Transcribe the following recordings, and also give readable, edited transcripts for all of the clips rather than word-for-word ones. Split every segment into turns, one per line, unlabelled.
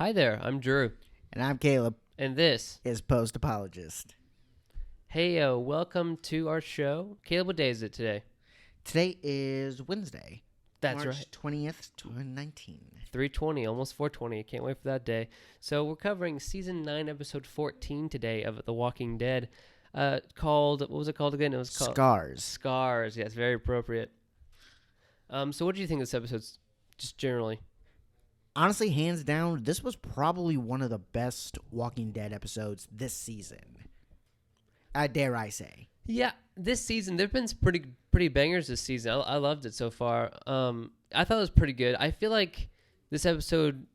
Hi there, I'm Drew,
And I'm Caleb,
and this
is Post Apologist.
Hey, welcome to our show. Caleb, what day is it today?
Today is Wednesday,
That's
March
right.
20th, 2019.
320, almost 420. I can't wait for that day. So we're covering Season 9, Episode 14 today of The Walking Dead, what was it called again? It was called
Scars.
Scars. Yeah, it's very appropriate. So what do you think of this episode, just generally?
Honestly, hands down, this was probably one of the best Walking Dead episodes this season. Dare I say.
Yeah, this season there have been some pretty bangers this season. I loved it so far. I thought it was pretty good. I feel like this episode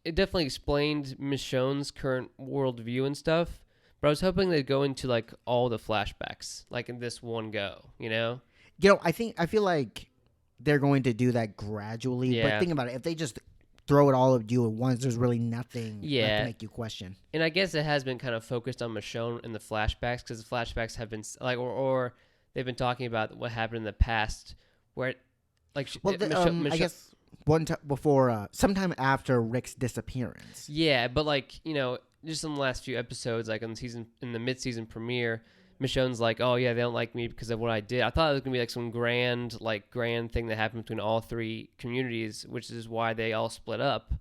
it definitely explained Michonne's current worldview and stuff. But I was hoping they'd go into like all the flashbacks, like in this one go. You know?
I feel like they're going to do that gradually.
Yeah.
But think about it. If they just throw it all at you at once, there's really nothing left to make you question.
And I guess it has been kind of focused on Michonne in the flashbacks because the flashbacks have been like, or they've been talking about what happened in the past, where, I
guess sometime after Rick's disappearance.
Yeah, but just in the last few episodes, like in the mid-season premiere, Michonne's like, oh yeah, they don't like me because of what I did. I thought it was gonna be like some grand thing that happened between all three communities, which is why they all split up.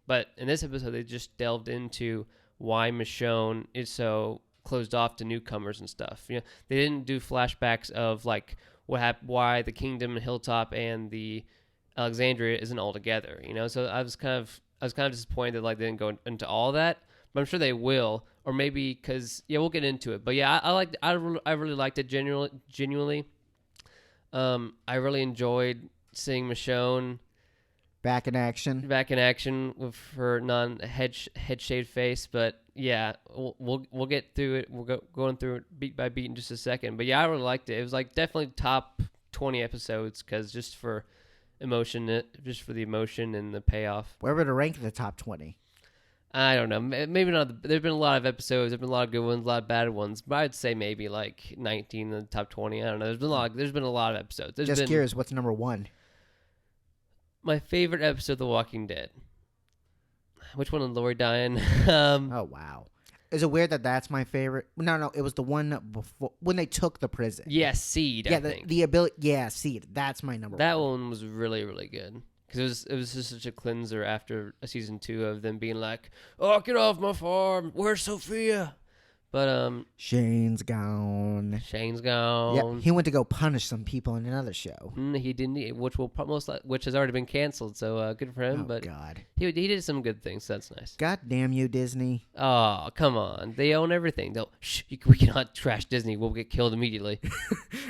But in this episode, they just delved into why Michonne is so closed off to newcomers and stuff. You know, they didn't do flashbacks of like why the Kingdom and Hilltop and the Alexandria isn't all together. You know, so I was kind of disappointed that they didn't go into all that. But I'm sure they will, or maybe because we'll get into it. But yeah, I really liked it genuinely. I really enjoyed seeing Michonne
back in action
with her non-head shaved face. But yeah, we'll get through it. We'll go going through it beat by beat in just a second. But yeah, I really liked it. It was definitely top 20 episodes because just for the emotion and the payoff.
Where would it rank in the top 20?
I don't know. Maybe not. There've been a lot of episodes. There've been a lot of good ones, a lot of bad ones. But I'd say maybe 19 in the top 20. I don't know. There's been a lot of episodes.
Curious, what's number one?
My favorite episode of The Walking Dead. Which one? Lori dying.
Oh wow. Is it weird that that's my favorite? No, it was the one before when they took the prison.
Yeah, Seed.
Yeah,
I think.
the ability. Yeah, Seed. That's my number.
That one was really, really good. Because it was just such a cleanser after a season 2 of them being like, oh, get off my farm. Where's Sophia? But
Shane's gone.
Yeah,
he went to go punish some people in another show.
He didn't, which has already been canceled. So good for him.
Oh,
but
God.
He did some good things. So that's nice.
God damn you, Disney.
Oh, come on. They own everything. We cannot trash Disney. We'll get killed immediately.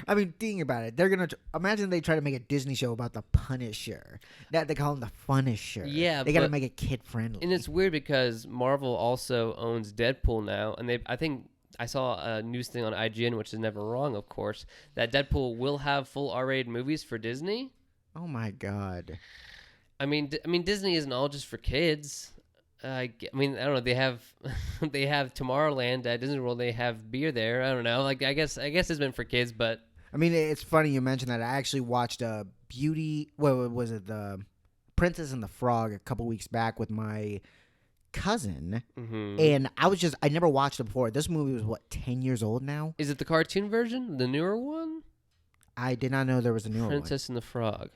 I mean, think about it. They're going to imagine they try to make a Disney show about the Punisher. That they call him the Funisher.
Yeah,
they got to make it kid friendly.
And it's weird because Marvel also owns Deadpool now, and I think I saw a news thing on IGN, which is never wrong, of course, that Deadpool will have full R-rated movies for Disney.
Oh my God!
I mean, Disney isn't all just for kids. I don't know. They have Tomorrowland at Disney World. They have beer there. I don't know. I guess it's been for kids, but
I mean, it's funny you mentioned that. I actually watched the Princess and the Frog a couple weeks back with my cousin, and I never watched it before. This movie was 10 years old now?
Is it the cartoon version, the newer one?
I did not know there was a newer one.
Princess and the Frog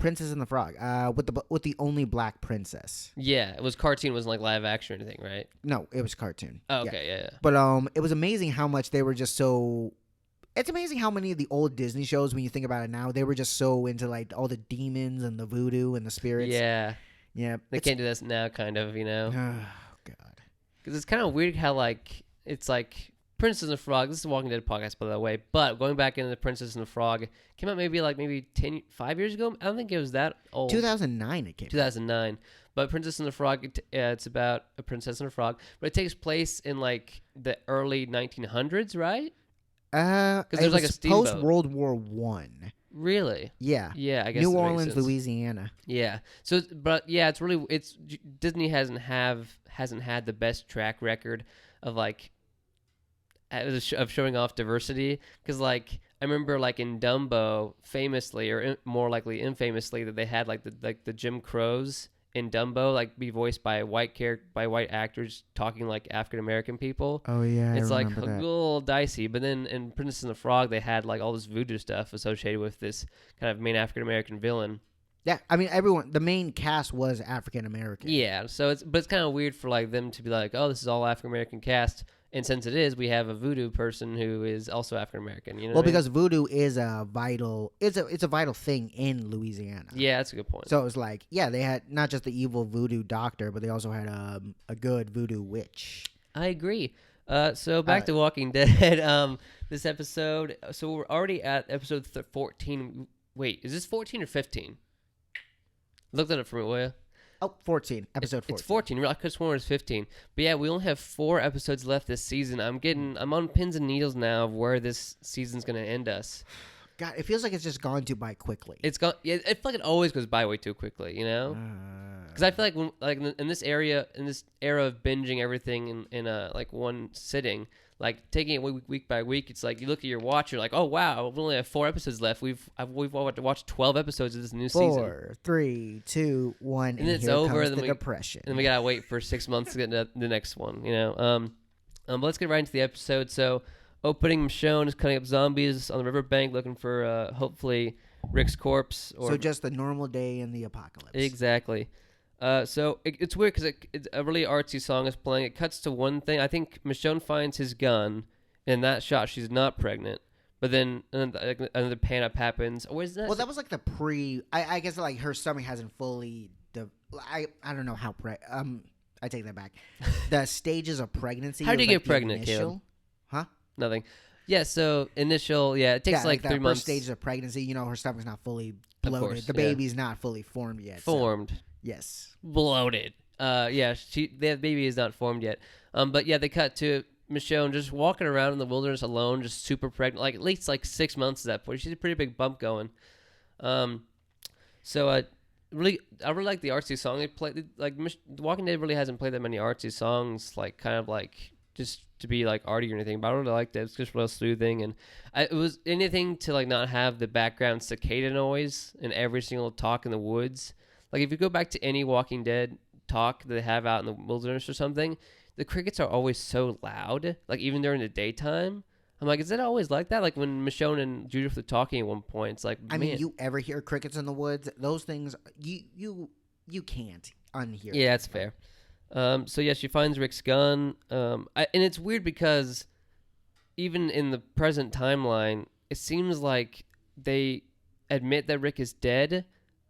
with the only black princess.
Yeah, it was cartoon. It wasn't like live action or anything, right?
No, it was cartoon.
Oh, okay, yeah.
But it was amazing how much they were just so. It's amazing how many of the old Disney shows, when you think about it now, they were just so into all the demons and the voodoo and the spirits.
Yeah. They can't do this now, kind of, you know.
God.
Because it's kind of weird how it's like Princess and the Frog. This is a Walking Dead podcast, by the way. But going back into the Princess and the Frog, it came out maybe 5 years ago. I don't think it was that old.
2009 it came.
2009. But Princess and the Frog, it's about a princess and a frog, but it takes place in the early 1900s, right?
Because
there's a steamboat.
Post World War One.
Really?
Yeah.
Yeah, I guess
New Orleans, Louisiana.
Yeah. So, but yeah, it's Disney hasn't had the best track record of of showing off diversity, because I remember in Dumbo, famously or more likely infamously, that they had the Jim Crows in Dumbo like be voiced by white actors talking like African American people.
Oh yeah,
It's
I
like
remember
a
that.
little dicey. But then in Princess and the Frog, they had like all this voodoo stuff associated with this kind of main African American villain.
Yeah, I mean the main cast was African American.
Yeah, so it's kind of weird for like them to be like, oh, this is all African American cast, and since it is, we have a voodoo person who is also African American. You know,
Well, because voodoo is a vital thing in Louisiana.
Yeah, that's a good point.
So it was like, yeah, they had not just the evil voodoo doctor, but they also had a good voodoo witch.
I agree. So back to Walking Dead. This episode. So we're already at episode 14. Wait, is this 14 or 15? Look that up for me, will you?
Oh, 14. Episode 14.
It's 14. I could have sworn it was 15. But yeah, we only have 4 episodes left this season. I'm on pins and needles now of where this season's going to end us.
God, it feels like it's just gone by quickly.
It's gone. Yeah, I feel like it always goes by way too quickly, you know? Because I feel like in this era of binging everything in like one sitting, like taking it week by week, it's like you look at your watch, you're like, oh wow, we only have 4 episodes left. We've watched 12 episodes of this new season.
4, 3, 2, 1, and
it's
here
over.
comes the depression.
And we gotta wait for 6 months to get to the next one, you know. But let's get right into the episode. So, opening, Michonne is cutting up zombies on the riverbank, looking for hopefully Rick's corpse.
So just a normal day in the apocalypse.
Exactly. So it's weird because it's a really artsy song is playing. It cuts to one thing. I think Michonne finds his gun. In that shot, she's not pregnant. But then another pan up happens. Or is that?
Well, that was like the I guess like her stomach hasn't fully. I don't know how I take that back. The stages of pregnancy.
How do you
like
get pregnant,
Caleb? Huh?
Nothing. Yeah. So initial. Yeah. It takes like 3
that
months.
First stages of pregnancy. You know, her stomach's not fully bloated.
Course,
The baby's not fully formed yet.
Formed.
So, yes.
Bloated. Yeah. The baby is not formed yet. But yeah, they cut to Michonne just walking around in the wilderness alone, just super pregnant, like at least like 6 months at that point. She's a pretty big bump going. So I really like the artsy song they played. Like The Walking Dead really hasn't played that many artsy songs, like kind of like just to be like arty or anything. But I really liked it. It's just real soothing, and it was anything to like not have the background cicada noise in every single talk in the woods. Like if you go back to any Walking Dead talk that they have out in the wilderness or something, the crickets are always so loud, like even during the daytime. I'm like, is that always like that? Like when Michonne and Judith were talking at one point, it's like,
I mean, you ever hear crickets in the woods? Those things, you can't unhear.
Yeah, that's fair. So yeah, she finds Rick's gun, and it's weird because even in the present timeline, it seems like they admit that Rick is dead,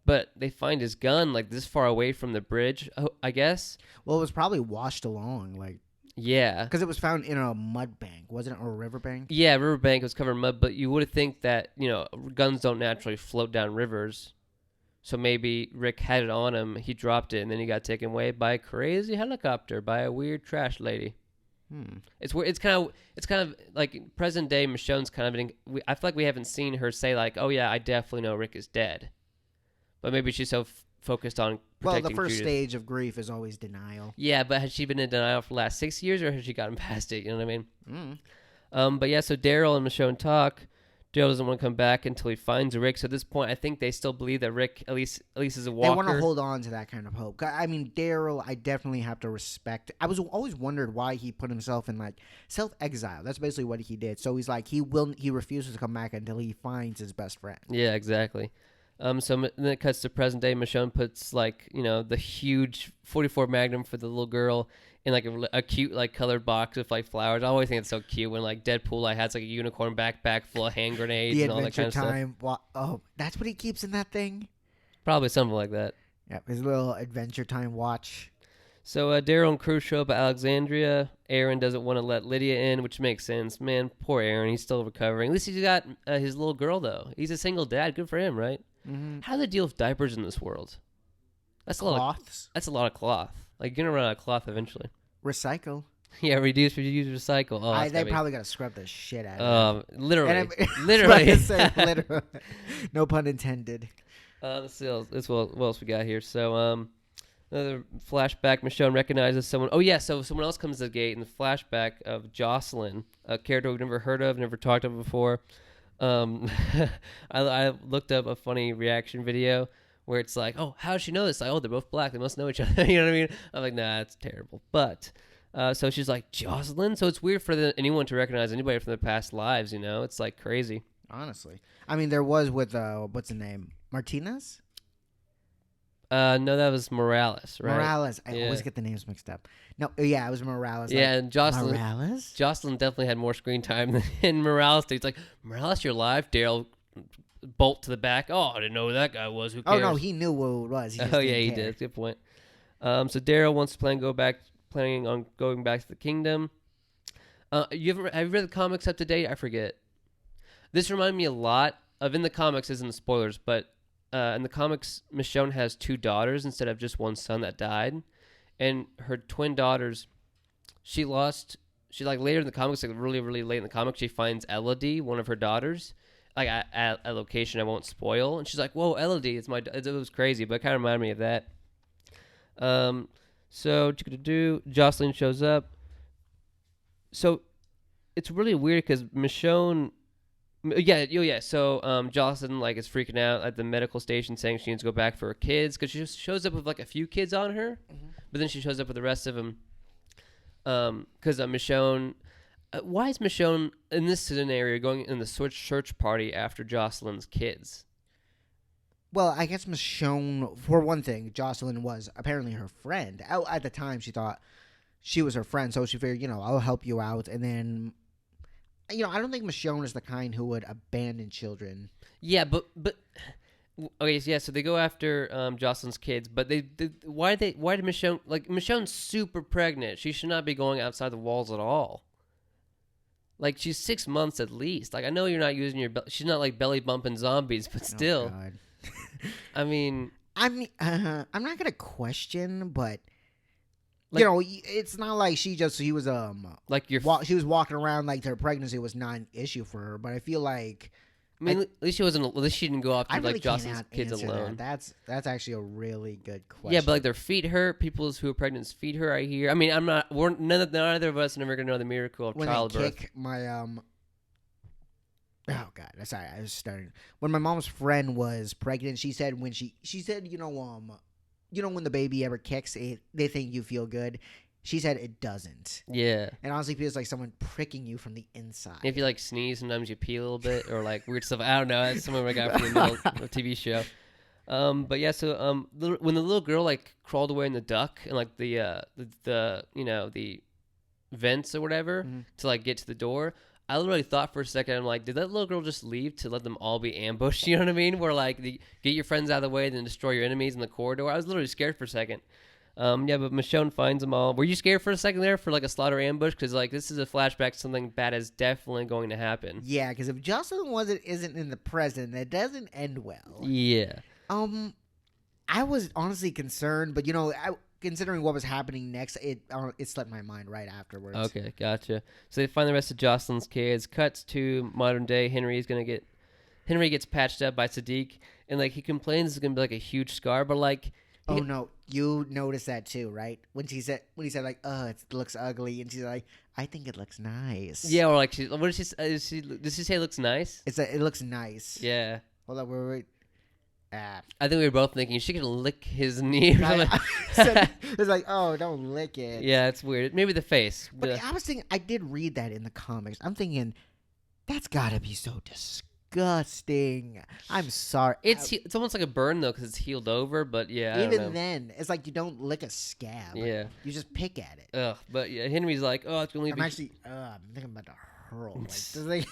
but they find his gun like this far away from the bridge, I guess.
Well, it was probably washed along, like.
Yeah.
Because it was found in a mud bank, wasn't it? Or a river bank?
Yeah, riverbank was covered in mud, but you would think that, guns don't naturally float down rivers. So maybe Rick had it on him, he dropped it, and then he got taken away by a crazy helicopter, by a weird trash lady. It's weird. It's kind of like present day Michonne's kind of. I feel like we haven't seen her say like, "Oh yeah, I definitely know Rick is dead," but maybe she's so focused on protecting
the first
Judith.
stage of grief is always denial.
Yeah, but has she been in denial for the last 6 years, or has she gotten past it? You know what I mean? But yeah, so Daryl and Michonne talk. Daryl doesn't want to come back until he finds Rick. So at this point, I think they still believe that Rick at least is a walker.
They want to hold on to that kind of hope. I mean, Daryl, I definitely have to respect. I was always wondered why he put himself in like self-exile. That's basically what he did. So he's like he refuses to come back until he finds his best friend.
Yeah, exactly. So then it cuts to present day. Michonne puts like the huge 44 Magnum for the little girl in like a cute like colored box with like flowers. I always think it's so cute when like Deadpool like has like a unicorn backpack full of hand grenades and all that kind of stuff.
Oh, that's what he keeps in that thing.
Probably something like that.
Yeah, his little Adventure Time watch.
So Daryl and crew show up at Alexandria. Aaron doesn't want to let Lydia in, which makes sense. Man, poor Aaron. He's still recovering. At least he's got his little girl though. He's a single dad. Good for him, right?
Mm-hmm.
How do they deal with diapers in this world? That's
Cloths.
That's a lot of cloth. Like you're gonna run out of cloth eventually.
Recycle.
Yeah, reduce, recycle. Oh,
they probably gotta scrub the shit out of it.
Literally,
literally. Literally. No pun intended.
Let's see what else we got here. So, another flashback. Michonne recognizes someone. Oh yeah, so someone else comes to the gate in the flashback of Jocelyn, a character we've never heard of, never talked of before. I looked up a funny reaction video where it's like, oh, how does she know this? Like, oh, they're both black. They must know each other. You know what I mean? I'm like, nah, that's terrible. But so she's like, Jocelyn? So it's weird for anyone to recognize anybody from their past lives, you know? It's like crazy.
Honestly. I mean, there was with, what's the name? Martinez?
No, that was Morales, right?
Morales. I always get the names mixed up. No, yeah, it was Morales.
Yeah, and Jocelyn.
Morales?
Jocelyn definitely had more screen time than Morales did. It's like, Morales, you're live. Daryl bolt to the back. Oh, I didn't know who that guy was. Who cares?
Oh, no, he knew who it was. He just
he did. Good point. So Daryl wants to planning on going back to the kingdom. Have you read the comics up to date? I forget. This reminded me a lot of, in the comics, isn't the spoilers, but in the comics, Michonne has 2 daughters instead of just one son that died. And her twin daughters, she like later in the comics, like really, really late in the comics, she finds Elodie, one of her daughters, like at a location I won't spoil. And she's like, whoa, Elodie, it was crazy, but it kind of reminded me of that. So Jocelyn shows up. So it's really weird because Michonne, so Jocelyn like is freaking out at the medical station, saying she needs to go back for her kids because she just shows up with like a few kids on her, but then she shows up with the rest of them. Because Michonne, why is Michonne in this scenario going in the search party after Jocelyn's kids?
Well, I guess Michonne, for one thing, Jocelyn was apparently her friend. At the time, she thought she was her friend, so she figured, I'll help you out. And then, I don't think Michonne is the kind who would abandon children.
Yeah, but okay, so yeah, so they go after Jocelyn's kids, but why did Michonne, like, Michonne's super pregnant. She should not be going outside the walls at all. Like, she's 6 months at least. Like, I know you're not using your she's not like belly bumping zombies, but still.
Oh, God.
I mean,
I'm not gonna question, but like, it's not like she was
like
she was walking around like her pregnancy was not an issue for her. But I feel like,
I mean, at least she didn't go after
really
like Jocelyn's kids alone.
That's actually a really good question.
Yeah, but like their feet hurt. People who are pregnant feet hurt. I hear. I mean, neither of us are never gonna know the miracle of childbirth.
They kick my Oh God! Sorry, I was starting. When my mom's friend was pregnant, she said when she said when the baby ever kicks, they think you feel good. She said it doesn't.
Yeah.
And honestly, it feels like someone pricking you from the inside.
If you like sneeze, sometimes you pee a little bit, or like weird stuff. I don't know. That's something I got from the middle of a TV show. But yeah, so when the little girl like crawled away in the duck and like the vents or whatever to like get to the door. I literally thought for a second, I'm like, did that little girl just leave to let them all be ambushed? You know what I mean? Where like, get your friends out of the way, then destroy your enemies in the corridor. I was literally scared for a second. Yeah, but Michonne finds them all. Were you scared for a second there for like a slaughter ambush? Because like this is a flashback to something bad is definitely going to happen.
Yeah, because if Jocelyn isn't in the present, it doesn't end well.
Yeah.
I was honestly concerned, but considering what was happening next, it slipped my mind right afterwards.
Okay, gotcha. So they find the rest of Jocelyn's kids. Cuts to modern day. Henry gets patched up by Sadiq, and like he complains it's gonna be like a huge scar, but like.
Oh no, you noticed that too, right? When he said like, it looks ugly, and she's like, I think it looks nice.
Yeah, or like what did she does she say it looks nice?
It looks nice.
Yeah.
Hold on, wait.
I think we were both thinking she could lick his knee.
It's like, oh, don't lick it.
Yeah, it's weird. Maybe the face.
But I was thinking, I did read that in the comics. I'm thinking, that's gotta be so disgusting. I'm sorry.
It's almost like a burn though, because it's healed over. But yeah,
even then, it's like you don't lick a scab.
Yeah,
you just pick at it.
Ugh. But yeah, Henry's like, oh, it's gonna leave.
I'm thinking about to hurl. Like,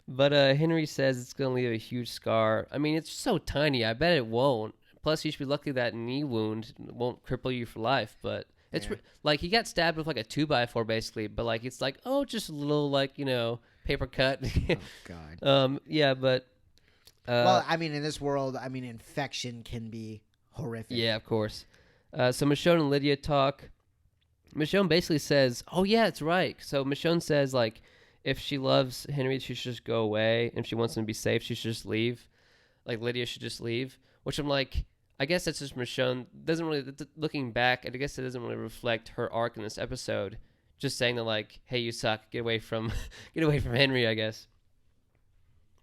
But Henry says it's going to leave a huge scar. I mean, it's so tiny. I bet it won't. Plus, you should be lucky that knee wound won't cripple you for life. But it's like he got stabbed with like a 2x4 basically. But like it's like, oh, just a little like paper cut.
Oh God.
Yeah, but.
Well, I mean, in this world, infection can be horrific.
Yeah, of course. So Michonne and Lydia talk. Michonne basically says, "Oh yeah, it's right." So Michonne says like. If she loves Henry, she should just go away. And if she wants him to be safe, she should just leave. Like, Lydia should just leave. Which I'm like, I guess that's just Michonne. Doesn't really, looking back, I guess it doesn't really reflect her arc in this episode. Just saying that, like, hey, you suck. Get away from Henry, I guess.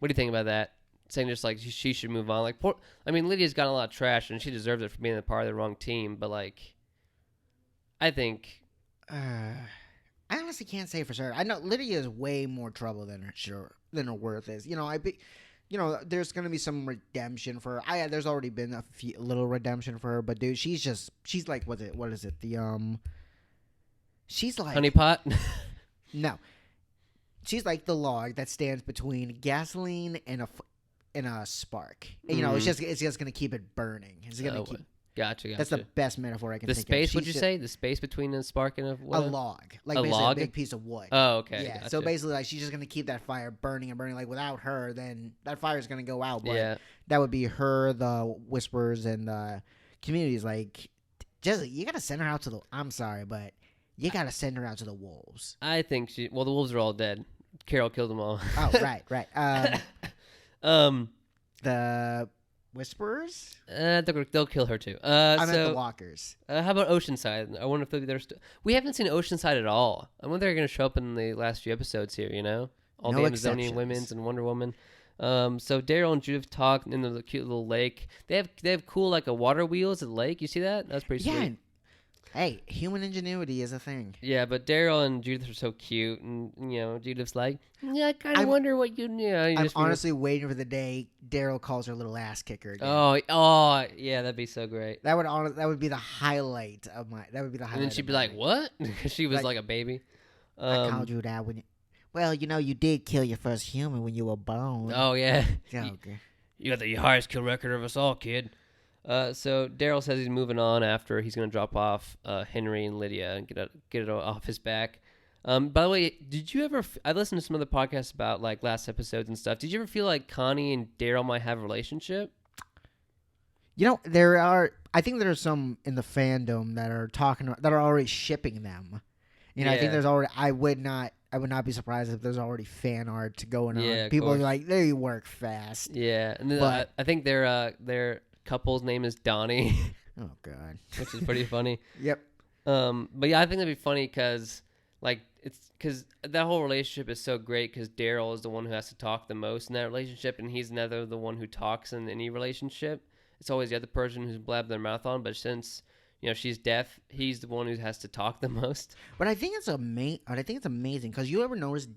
What do you think about that? saying just like she should move on. Like, I mean, Lydia's gotten a lot of trash, and she deserves it for being a part of the wrong team. But like, I think
I honestly can't say for sure. I know Lydia is way more trouble than her worth is. There's gonna be some redemption for her. There's already been a little redemption for her, but dude, she's like what is it? She's like
honeypot.
no, she's like the log that stands between gasoline and a spark. And, it's just gonna keep it burning. It's gonna keep.
Gotcha.
That's the best metaphor I can think of.
The space, would you say? The space between a spark and
a log. Like
a
basically
log?
a big piece of wood.
Oh, okay.
Yeah,
gotcha.
so basically like she's just going to keep that fire burning and burning. Like without her, then that fire is going to go out. But that would be her, the Whisperers, and the communities. Like, just, you got to send her out to the... I'm sorry, but you got to send her out to the wolves.
I think the wolves are all dead. Carol killed them all.
Oh, right. The... Whisperers?
They'll kill her too.
I meant the Walkers.
How about Oceanside? I wonder if they're still... We haven't seen Oceanside at all. I wonder if they're going to show up in the last few episodes here, All the Amazonian women's and Wonder Woman. So Daryl and Judith talk in the cute little lake. They have cool, like, a water wheels at the lake. You see that? That's pretty sweet.
Hey, human ingenuity is a thing.
Yeah, but Daryl and Judith are so cute, and Judith's like, yeah, I kind of wonder what you knew.
I'm honestly waiting for the day Daryl calls her little ass kicker again.
Oh, yeah, that'd be so great.
That would be the highlight of my. That would be the highlight.
And then she'd be like, "What?" Because she was like a baby.
I called you that when. Well, you did kill your first human when you were born.
Oh yeah.
Okay.
You got the highest kill record of us all, kid. So Daryl says he's moving on after he's going to drop off Henry and Lydia and get it off his back. By the way, did you ever... I listened to some other podcasts about like last episodes and stuff. Did you ever feel like Connie and Daryl might have a relationship?
There are... I think there are some in the fandom that are already shipping them. I think there's already... I would not be surprised if there's already fan art going on.
Yeah,
people are like, they work fast.
Yeah, and then I think their couple's name is Donnie.
Oh God,
which is pretty funny.
Yep.
But yeah, I think that'd be funny because that whole relationship is so great because Daryl is the one who has to talk the most in that relationship, and he's never the one who talks in any relationship. It's always the other person who's blabbed their mouth on. But since she's deaf, he's the one who has to talk the most.
But I think it's amazing because you ever notice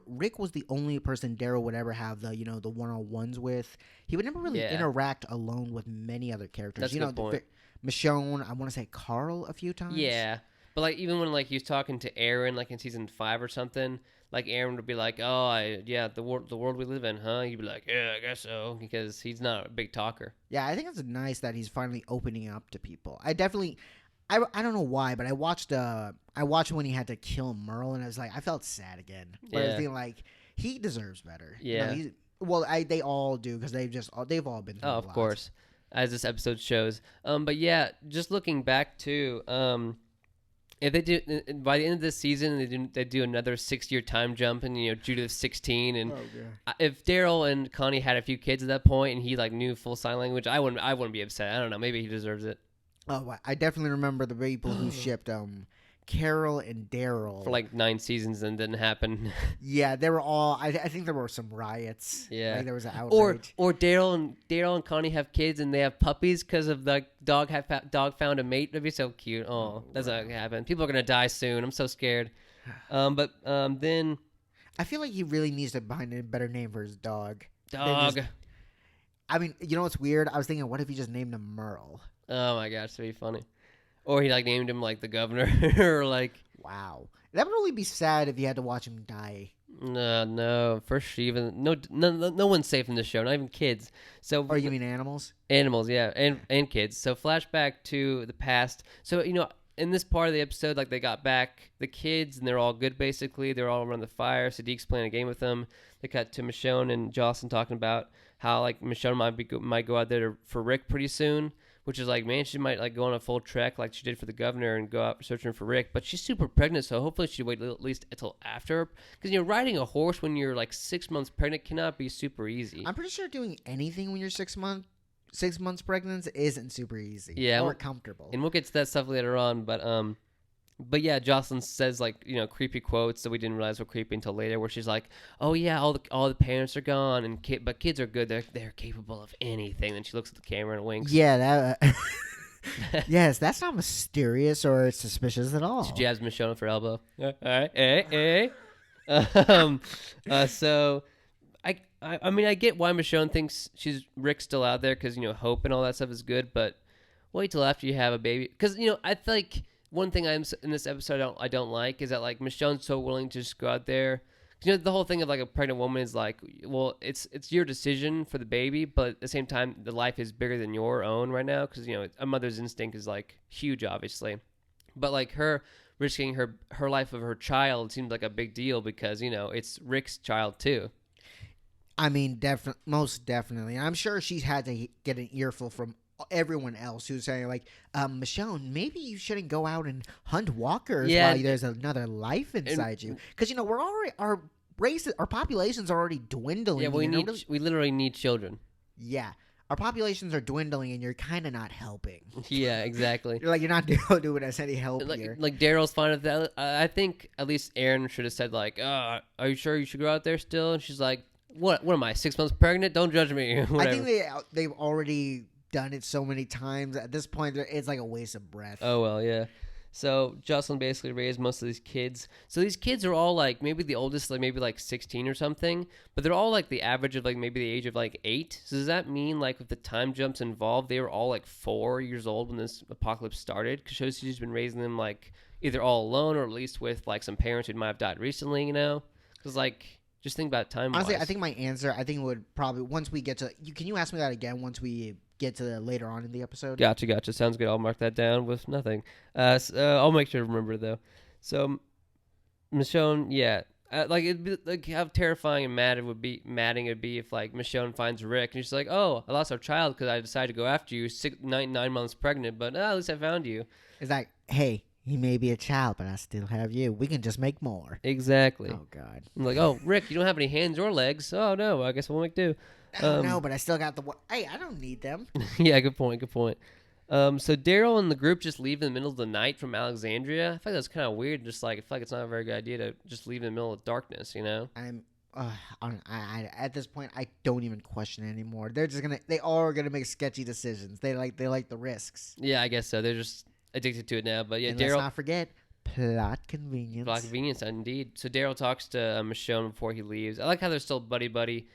Rick was the only person Daryl would ever have the one-on-ones with. He would never really interact alone with many other characters.
That's a good point.
Michonne, I want to say Carl a few times.
Yeah, but like even when like he was talking to Aaron like in season 5 or something, like Aaron would be like, the world we live in, huh? He'd be like, yeah, I guess so, because he's not a big talker.
Yeah, I think it's nice that he's finally opening up to people. I don't know why, but I watched when he had to kill Merle, and I was like, I felt sad again. But I was thinking like, he deserves better.
Yeah.
They all do because they've all been through a lot.
Of course, as this episode shows. But yeah, just looking back too, if they do by the end of this season, they do another 6-year time jump, and Judith's 16, and if Daryl and Connie had a few kids at that point, and he like knew full sign language, I wouldn't be upset. I don't know, maybe he deserves it.
Oh, I definitely remember the people who shipped Carol and Daryl
for like 9 seasons and didn't happen.
Yeah, they were all. I think there were some riots.
Yeah,
like there was an outrage.
Or Daryl and Connie have kids and they have puppies because of the dog found a mate. That'd be so cute. Oh, that's not gonna happen. People are gonna die soon. I'm so scared. But then
I feel like he really needs to find a better name for his dog. I mean, what's weird? I was thinking, what if he just named him Merle?
Oh my gosh, that'd be funny. Or he like named him like the governor, or like.
Wow, that would really be sad if you had to watch him die.
No. First, no one's safe in this show, not even kids. So.
Or you mean animals?
Animals, yeah, and kids. So flashback to the past. So in this part of the episode, like they got back the kids and they're all good basically. They're all around the fire. Sadiq's playing a game with them. They cut to Michonne and Jocelyn talking about how like Michonne might go out there for Rick pretty soon. Which is like, man, she might like go on a full trek like she did for the governor and go out searching for Rick. But she's super pregnant, so hopefully she'd wait at least until after. Because riding a horse when you're like 6 months pregnant cannot be super easy.
I'm pretty sure doing anything when you're 6 months pregnant isn't super easy.
Yeah,
or comfortable.
And we'll get to that stuff later on. But But yeah, Jocelyn says like creepy quotes that we didn't realize were creepy until later, where she's like, "Oh yeah, all the parents are gone, and but kids are good. They're capable of anything." Then she looks at the camera and winks.
Yeah, that. Yes, that's not mysterious or suspicious at
She
all.
jabs Michonne with her elbow. All right, hey. So I mean I get why Michonne thinks Rick's still out there because hope and all that stuff is good, but wait till after you have a baby because I feel like one thing in this episode I don't like is that like Michonne's so willing to just go out there. The whole thing of like a pregnant woman is like, well, it's your decision for the baby, but at the same time, the life is bigger than your own right now because a mother's instinct is like huge, obviously, but like her risking her life of her child seems like a big deal because it's Rick's child too.
I mean, most definitely. I'm sure she's had to get an earful from everyone else who's saying like, Michonne, maybe you shouldn't go out and hunt walkers while there's another life inside you, because we're already our populations are already dwindling.
Yeah, we literally need children.
Yeah, our populations are dwindling, and you're kind of not helping.
Yeah, exactly.
You're not doing us any help here.
Like Daryl's fine with that. I think at least Aaron should have said like, "Are you sure you should go out there still?" And she's like, "What am I? 6 months pregnant? Don't judge me."
I think they've already done it so many times at this point. It's like a waste of breath.
Oh well, yeah. So Jocelyn basically raised most of these kids. So these kids are all like maybe the oldest, like maybe like 16 or something, but they're all like the average of like maybe the age of like 8. So does that mean like with the time jumps involved, they were all like 4 years old when this apocalypse started? Because shows she's been raising them like either all alone or at least with like some parents who might have died recently, Because like just think about time.
Honestly, I think my answer, would probably once we get to you. Can you ask me that again once we get to later on in the episode?
Gotcha. Sounds good. I'll mark that down with nothing. I'll make sure to remember though. So, Michonne, yeah, like it'd be like how terrifying and madding it'd be if like Michonne finds Rick and she's like, "Oh, I lost our child because I decided to go after you, 9 months pregnant, but at least I found you."
It's like, hey, he may be a child, but I still have you. We can just make more.
Exactly.
Oh God.
I'm like, "Oh, Rick, you don't have any hands or legs." Oh no, I guess we'll make do.
No, but I still got the. Hey, I don't need them.
Yeah, good point. So Daryl and the group just leave in the middle of the night from Alexandria. I feel like that's kind of weird. Just like I feel like it's not a very good idea to just leave in the middle of darkness.
At this point, I don't even question it anymore. They are gonna make sketchy decisions. They like the risks.
Yeah, I guess so. They're just addicted to it now. But yeah,
and
Daryl.
Let's not forget plot convenience.
Plot convenience, indeed. So Daryl talks to Michonne before he leaves. I like how they're still buddy.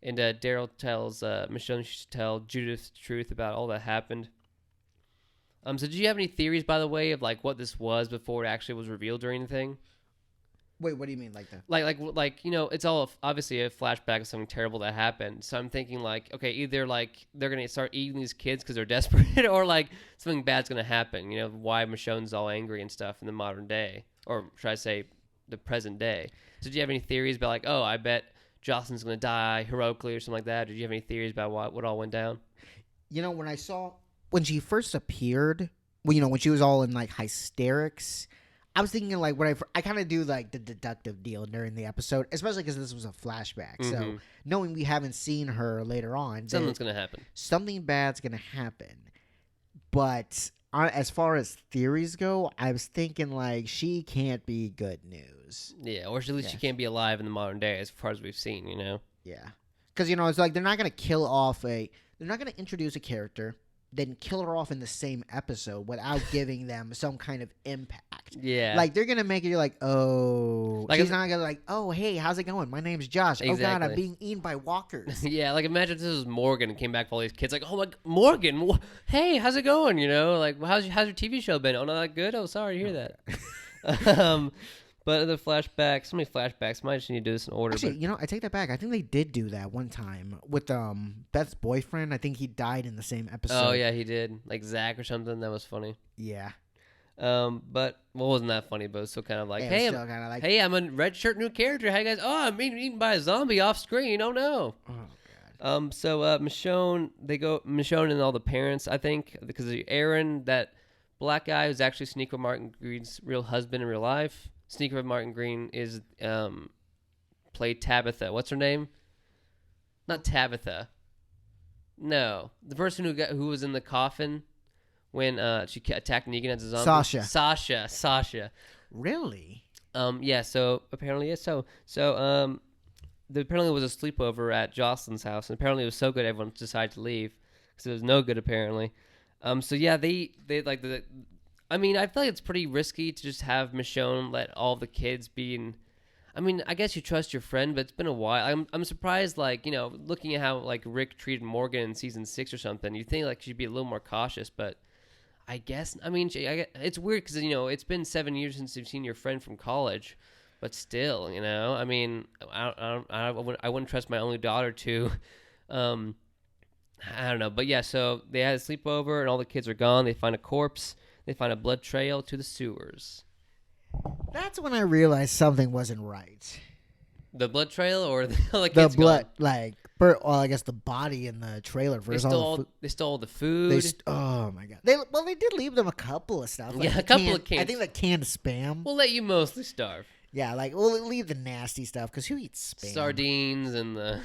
And Daryl tells Michonne she should tell Judith the truth about all that happened. So did you have any theories, by the way, of like what this was before it actually was revealed or anything?
Wait, what do you mean like that?
Like it's all obviously a flashback of something terrible that happened. So I'm thinking like, okay, either like they're gonna start eating these kids because they're desperate, or like something bad's gonna happen. Why Michonne's all angry and stuff in the modern day, or should I say, the present day. So did you have any theories about like, oh, I bet Jocelyn's going to die heroically or something like that? Did you have any theories about what all went down?
When she first appeared, when she was all in like hysterics, I was thinking like I kind of do like the deductive deal during the episode, especially because this was a flashback. Mm-hmm. So knowing we haven't seen her later on,
something's going to happen.
Something bad's going to happen. But as far as theories go, I was thinking like she can't be good news.
Yeah, or at least she can't be alive in the modern day as far as we've seen,
Yeah. Because, it's like they're not going to kill off they're not going to introduce a character, then kill her off in the same episode without giving them some kind of impact.
Yeah.
Like, they're going to make it like, oh. Like, she's not going to like, oh, hey, how's it going? My name's Josh. Exactly. Oh, God, I'm being eaten by walkers.
Yeah, like imagine if this was Morgan and came back with all these kids. Like, oh, my, Morgan, hey, how's it going? Like, how's your TV show been? Oh, not that good? Oh, sorry to hear that. But other flashbacks, so many flashbacks. Might just need to do this in order.
Actually, I take that back. I think they did do that one time with Beth's boyfriend. I think he died in the same episode.
Oh yeah, he did. Like Zach or something. That was funny.
Yeah.
But wasn't that funny? But it was still kind of like, hey, I'm a red shirt new character. Hey guys, oh, I'm being eaten by a zombie off screen. Oh no.
Oh God.
So Michonne and all the parents, I think, because Aaron, that black guy who's actually Sneaker Martin Green's real husband in real life. Sneaker Martin Green is played Tabitha. What's her name? Not Tabitha. No, the person who was in the coffin when she attacked Negan as a zombie. Sasha.
Really?
Yeah. So apparently, there apparently was a sleepover at Jocelyn's house, and apparently it was so good everyone decided to leave because it was no good apparently. So yeah, they like the. I mean, I feel like it's pretty risky to just have Michonne let all the kids be in. I mean, I guess you trust your friend, but it's been a while. I'm surprised, like, looking at how like Rick treated Morgan in season 6 or something. You think like she'd be a little more cautious, but I guess it's weird because it's been 7 years since you've seen your friend from college, but still, I mean, I wouldn't trust my only daughter to. I don't know, but yeah. So they had a sleepover, and all the kids are gone. They find a corpse. They find a blood trail to the sewers.
That's when I realized something wasn't right.
The blood trail, or the
the blood, gone? Well, I guess the body in the trailer.
They stole the food.
Oh my god! They did leave them a couple of stuff.
A couple of cans.
I think the canned Spam.
We'll let you mostly starve.
Yeah, we'll leave the nasty stuff because who eats Spam?
Sardines and the.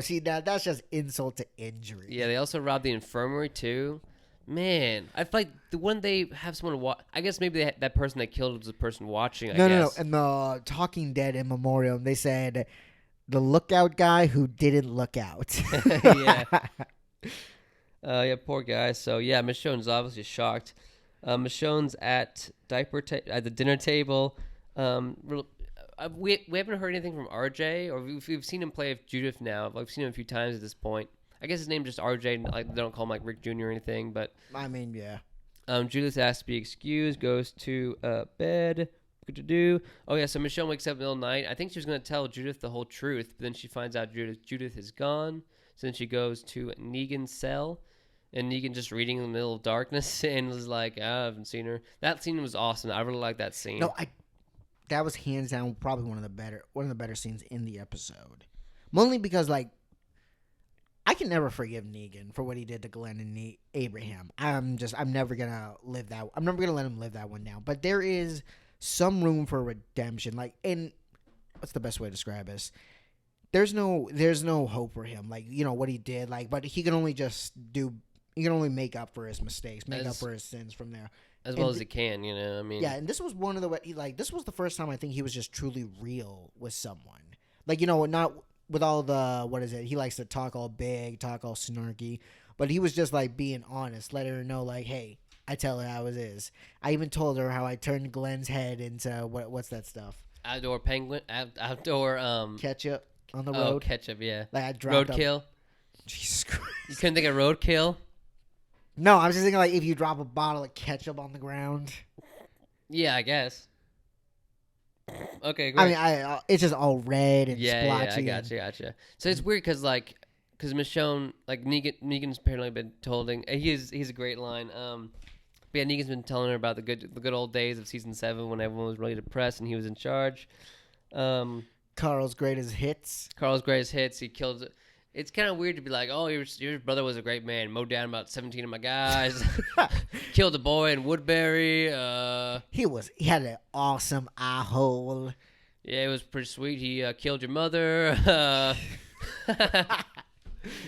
See, that's just insult to injury.
Yeah, they also robbed the infirmary too. Man, I feel like when they have someone watch, I guess maybe that person they killed was the person watching.
No. And the Talking Dead in memoriam, they said the lookout guy who didn't look out.
Yeah. Yeah, poor guy. So yeah, Michonne's obviously shocked. Michonne's at at the dinner table. We haven't heard anything from RJ, or we've seen him play with Judith now. I've seen him a few times at this point. I guess his name's just RJ. Like, they don't call him like Rick Jr. or anything, but
I mean, yeah.
Judith asks to be excused, goes to bed. Good to do. Oh yeah, so Michonne wakes up in the middle of the night. I think she was gonna tell Judith the whole truth, but then she finds out Judith is gone. So then she goes to Negan's cell, and Negan just reading in the middle of darkness and was like, I haven't seen her. That scene was awesome. I really like that scene.
No, that was hands down probably one of the better scenes in the episode. Mainly because I can never forgive Negan for what he did to Glenn and Abraham. I'm never gonna let him live that one down. But there is some room for redemption. And what's the best way to describe this? There's no hope for him. What he did. But he can only make up for his mistakes, up for his sins from there.
As well as he can, I mean.
Yeah, and this was this was the first time I think he was just truly real with someone. Not with all the, he likes to talk all big, talk all snarky, but he was just being honest, letting her know hey, I tell her how it is. I even told her how I turned Glenn's head into what's that stuff?
Outdoor ketchup
on the road.
Oh, ketchup, yeah.
I dropped
roadkill.
Jesus Christ.
You couldn't think of roadkill?
No, I was just thinking if you drop a bottle of ketchup on the ground.
Yeah, I guess. Okay, great.
I mean, it's just all red and splotchy.
Yeah, I gotcha. So it's weird because Michonne, Negan's apparently been told, he's a great line. But yeah, Negan's been telling her about the good old days of season 7 when everyone was really depressed and he was in charge.
Carl's greatest hits.
He killed. It's kind of weird to be like, oh, your brother was a great man. Mowed down about 17 of my guys. Killed a boy in Woodbury.
He had an awesome eye hole.
Yeah, it was pretty sweet. He killed your mother.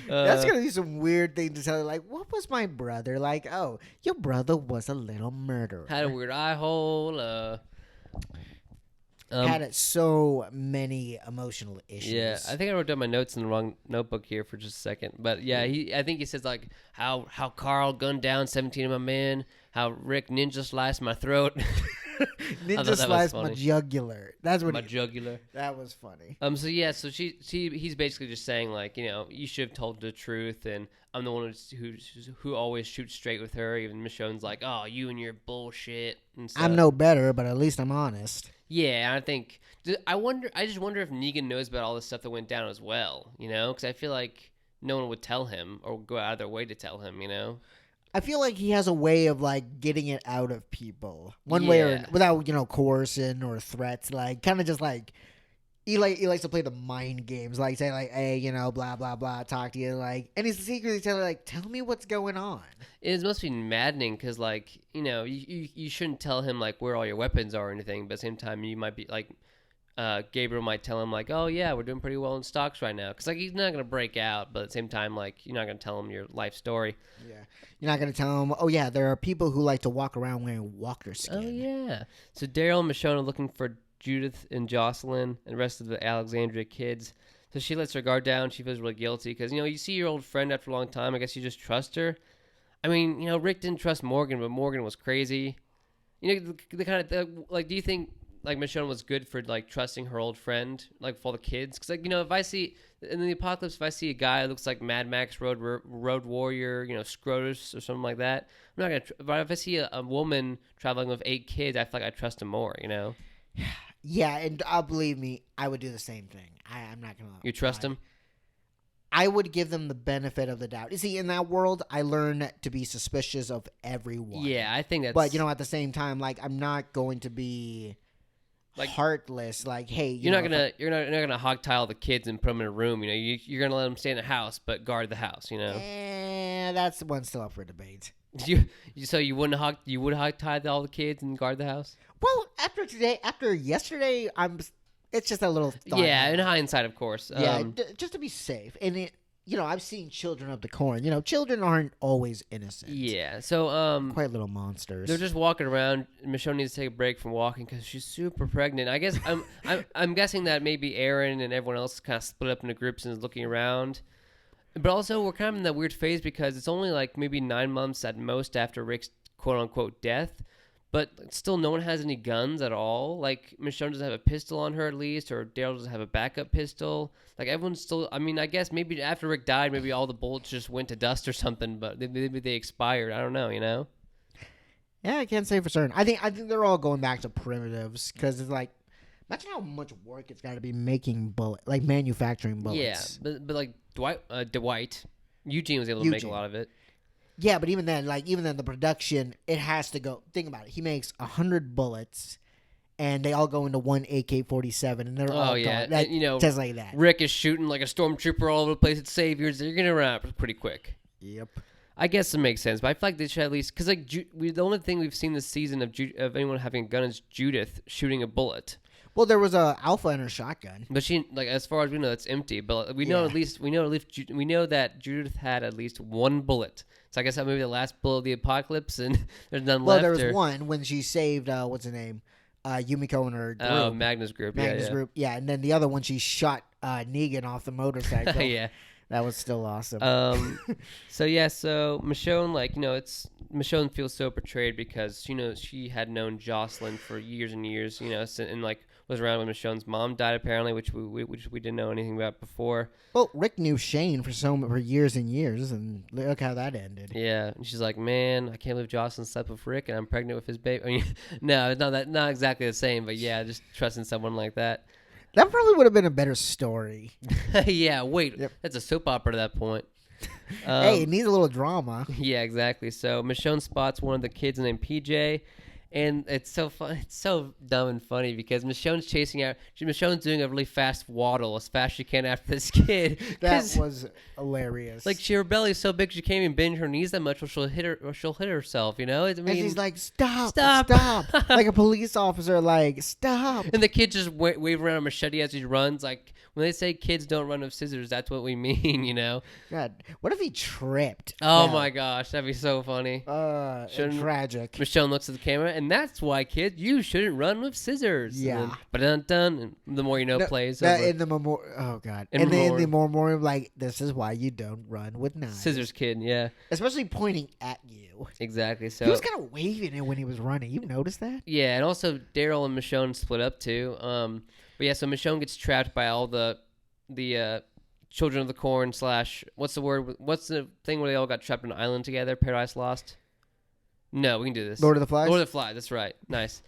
That's gonna be some weird thing to tell you. What was my brother like? Oh, your brother was a little murderer.
Had a weird eye hole.
Had so many emotional issues.
Yeah, I think I wrote down my notes in the wrong notebook here for just a second. But yeah, I think he says how Carl gunned down 17 of my men, how Rick ninja sliced my throat.
Ninja sliced my jugular. That's what
jugular.
That was funny.
So yeah, so he's basically just saying you should have told the truth, and I'm the one who always shoots straight with her. Even Michonne's like, oh, you and your bullshit. And stuff.
I'm no better, but at least I'm honest.
Yeah, I just wonder if Negan knows about all this stuff that went down as well, because I feel like no one would tell him or go out of their way to tell him,
I feel like he has a way of getting it out of people one way or without, coercion or threats, kind of just he likes to play the mind games, say hey, blah, blah, blah, talk to you, and he's secretly telling tell me what's going on.
It must be maddening because, you shouldn't tell him, where all your weapons are or anything, but at the same time, you might be, Gabriel might tell him like, "Oh yeah, we're doing pretty well in stocks right now," because like he's not gonna break out, but at the same time, like you're not gonna tell him your life story.
Yeah, you're not gonna tell him. Oh yeah, there are people who like to walk around wearing walker skin.
Oh yeah. So Daryl and Michonne are looking for Judith and Jocelyn and the rest of the Alexandria kids. So she lets her guard down. She feels really guilty because you see your old friend after a long time. I guess you just trust her. I mean, Rick didn't trust Morgan, but Morgan was crazy. The kind of like, do you think like Michonne was good for like trusting her old friend, like for all the kids? Because like if I see in the apocalypse, if I see a guy who looks like Mad Max Road Warrior, Scrotus or something like that, I'm not gonna. But if I see a woman traveling with 8 kids, I feel like I trust him more.
Yeah, and believe me, I would do the same thing. I'm not gonna.
You trust him?
I would give them the benefit of the doubt. You see, in that world, I learned to be suspicious of everyone.
Yeah, I think that's.
But at the same time, like I'm not going to be like heartless. Like, hey,
you're not gonna hog tie all the kids and put them in a room. You're gonna let them stay in the house, but guard the house.
That's one still up for debate.
So you would hog tie all the kids and guard the house?
Well, after yesterday, it's just a little thought.
Yeah, in hindsight, of course.
Yeah, just to be safe. And I've seen Children of the Corn. Children aren't always innocent.
Yeah, so
quite little monsters.
They're just walking around. Michonne needs to take a break from walking because she's super pregnant. I guess I'm guessing that maybe Aaron and everyone else kind of split up into groups and is looking around. But also, we're kind of in that weird phase because it's only like maybe 9 months at most after Rick's quote unquote death. But still, no one has any guns at all. Like, Michonne doesn't have a pistol on her, at least, or Daryl doesn't have a backup pistol. Like, everyone's still... I mean, I guess maybe after Rick died, maybe all the bullets just went to dust or something, but maybe they expired. I don't know,
Yeah, I can't say for certain. I think they're all going back to primitives, because it's like... Imagine how much work it's got to be making manufacturing bullets.
Yeah, but like, Dwight... Eugene was able to make a lot of it.
Yeah, but even then, the production, it has to go. Think about it. He makes 100 bullets, and they all go into one AK-47, and they're all gone. Just like that.
Rick is shooting like a stormtrooper all over the place at saviors. They're gonna run out pretty quick.
Yep.
I guess it makes sense, but I feel like they should at least because the only thing we've seen this season of anyone having a gun is Judith shooting a bullet.
Well, there was a Alpha in her shotgun,
but she as far as we know, that's empty. But we know we know that Judith had at least one bullet. So I guess that may be the last bullet of the apocalypse, and there's none left.
Well, there was one when she saved what's her name, Yumiko and her group.
Oh, Magnus group.
Group. Yeah, and then the other one she shot Negan off the motorcycle.
Yeah.
That was still awesome.
So Michonne, Michonne feels so betrayed because she had known Jocelyn for years and years, and was around when Michonne's mom died apparently, which we didn't know anything about before.
Well, Rick knew Shane for years and years, and look how that ended.
Yeah, and she's like, man, I can't believe Jocelyn slept with Rick, and I'm pregnant with his baby. I mean, no, it's not exactly the same, but yeah, just trusting someone like that.
That probably would have been a better story.
Yeah, wait, That's a soap opera at that point.
Hey, it needs a little drama.
Yeah, exactly. So Michonne spots one of the kids named PJ, and it's so fun. It's so dumb and funny because Michonne's Michonne's doing a really fast waddle as fast as she can after this kid.
That was hilarious.
Like her belly's so big she can't even bend her knees that much, or she'll hit herself.
And she's like, stop! Like a police officer, like stop.
And the kid just wave around a machete as he runs. Like when they say kids don't run with scissors, that's what we mean.
God, what if he tripped?
Oh my gosh, that'd be so funny.
Tragic.
Michonne looks at the camera, and that's why, kid, you shouldn't run with scissors.
Yeah.
And the more you know plays.
In the memorial. Oh God. In the memorial, like this is why you don't run with knives.
Scissors, kid. Yeah.
Especially pointing at you.
Exactly. So
he was kind of waving it when he was running. You noticed that?
Yeah, and also Daryl and Michonne split up too. But yeah, so Michonne gets trapped by all the Children of the Corn / what's the word? What's the thing where they all got trapped on an island together? Paradise Lost. No, we can do this.
Lord of the Flies?
Lord of the Flies, that's right. Nice.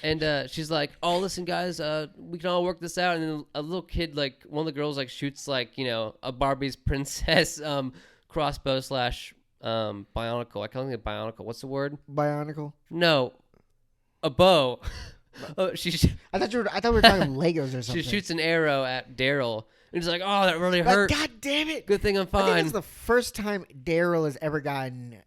And she's like, oh, listen, guys, we can all work this out. And then a little kid, one of the girls, shoots, a Barbie's princess crossbow / bionicle. I can't think of bionicle. What's the word?
Bionicle?
No. A bow.
I thought we were talking Legos or something.
She shoots an arrow at Daryl. And he's like, oh, that really hurt.
God damn it.
Good thing I'm fine.
I think it's the first time Daryl has ever gotten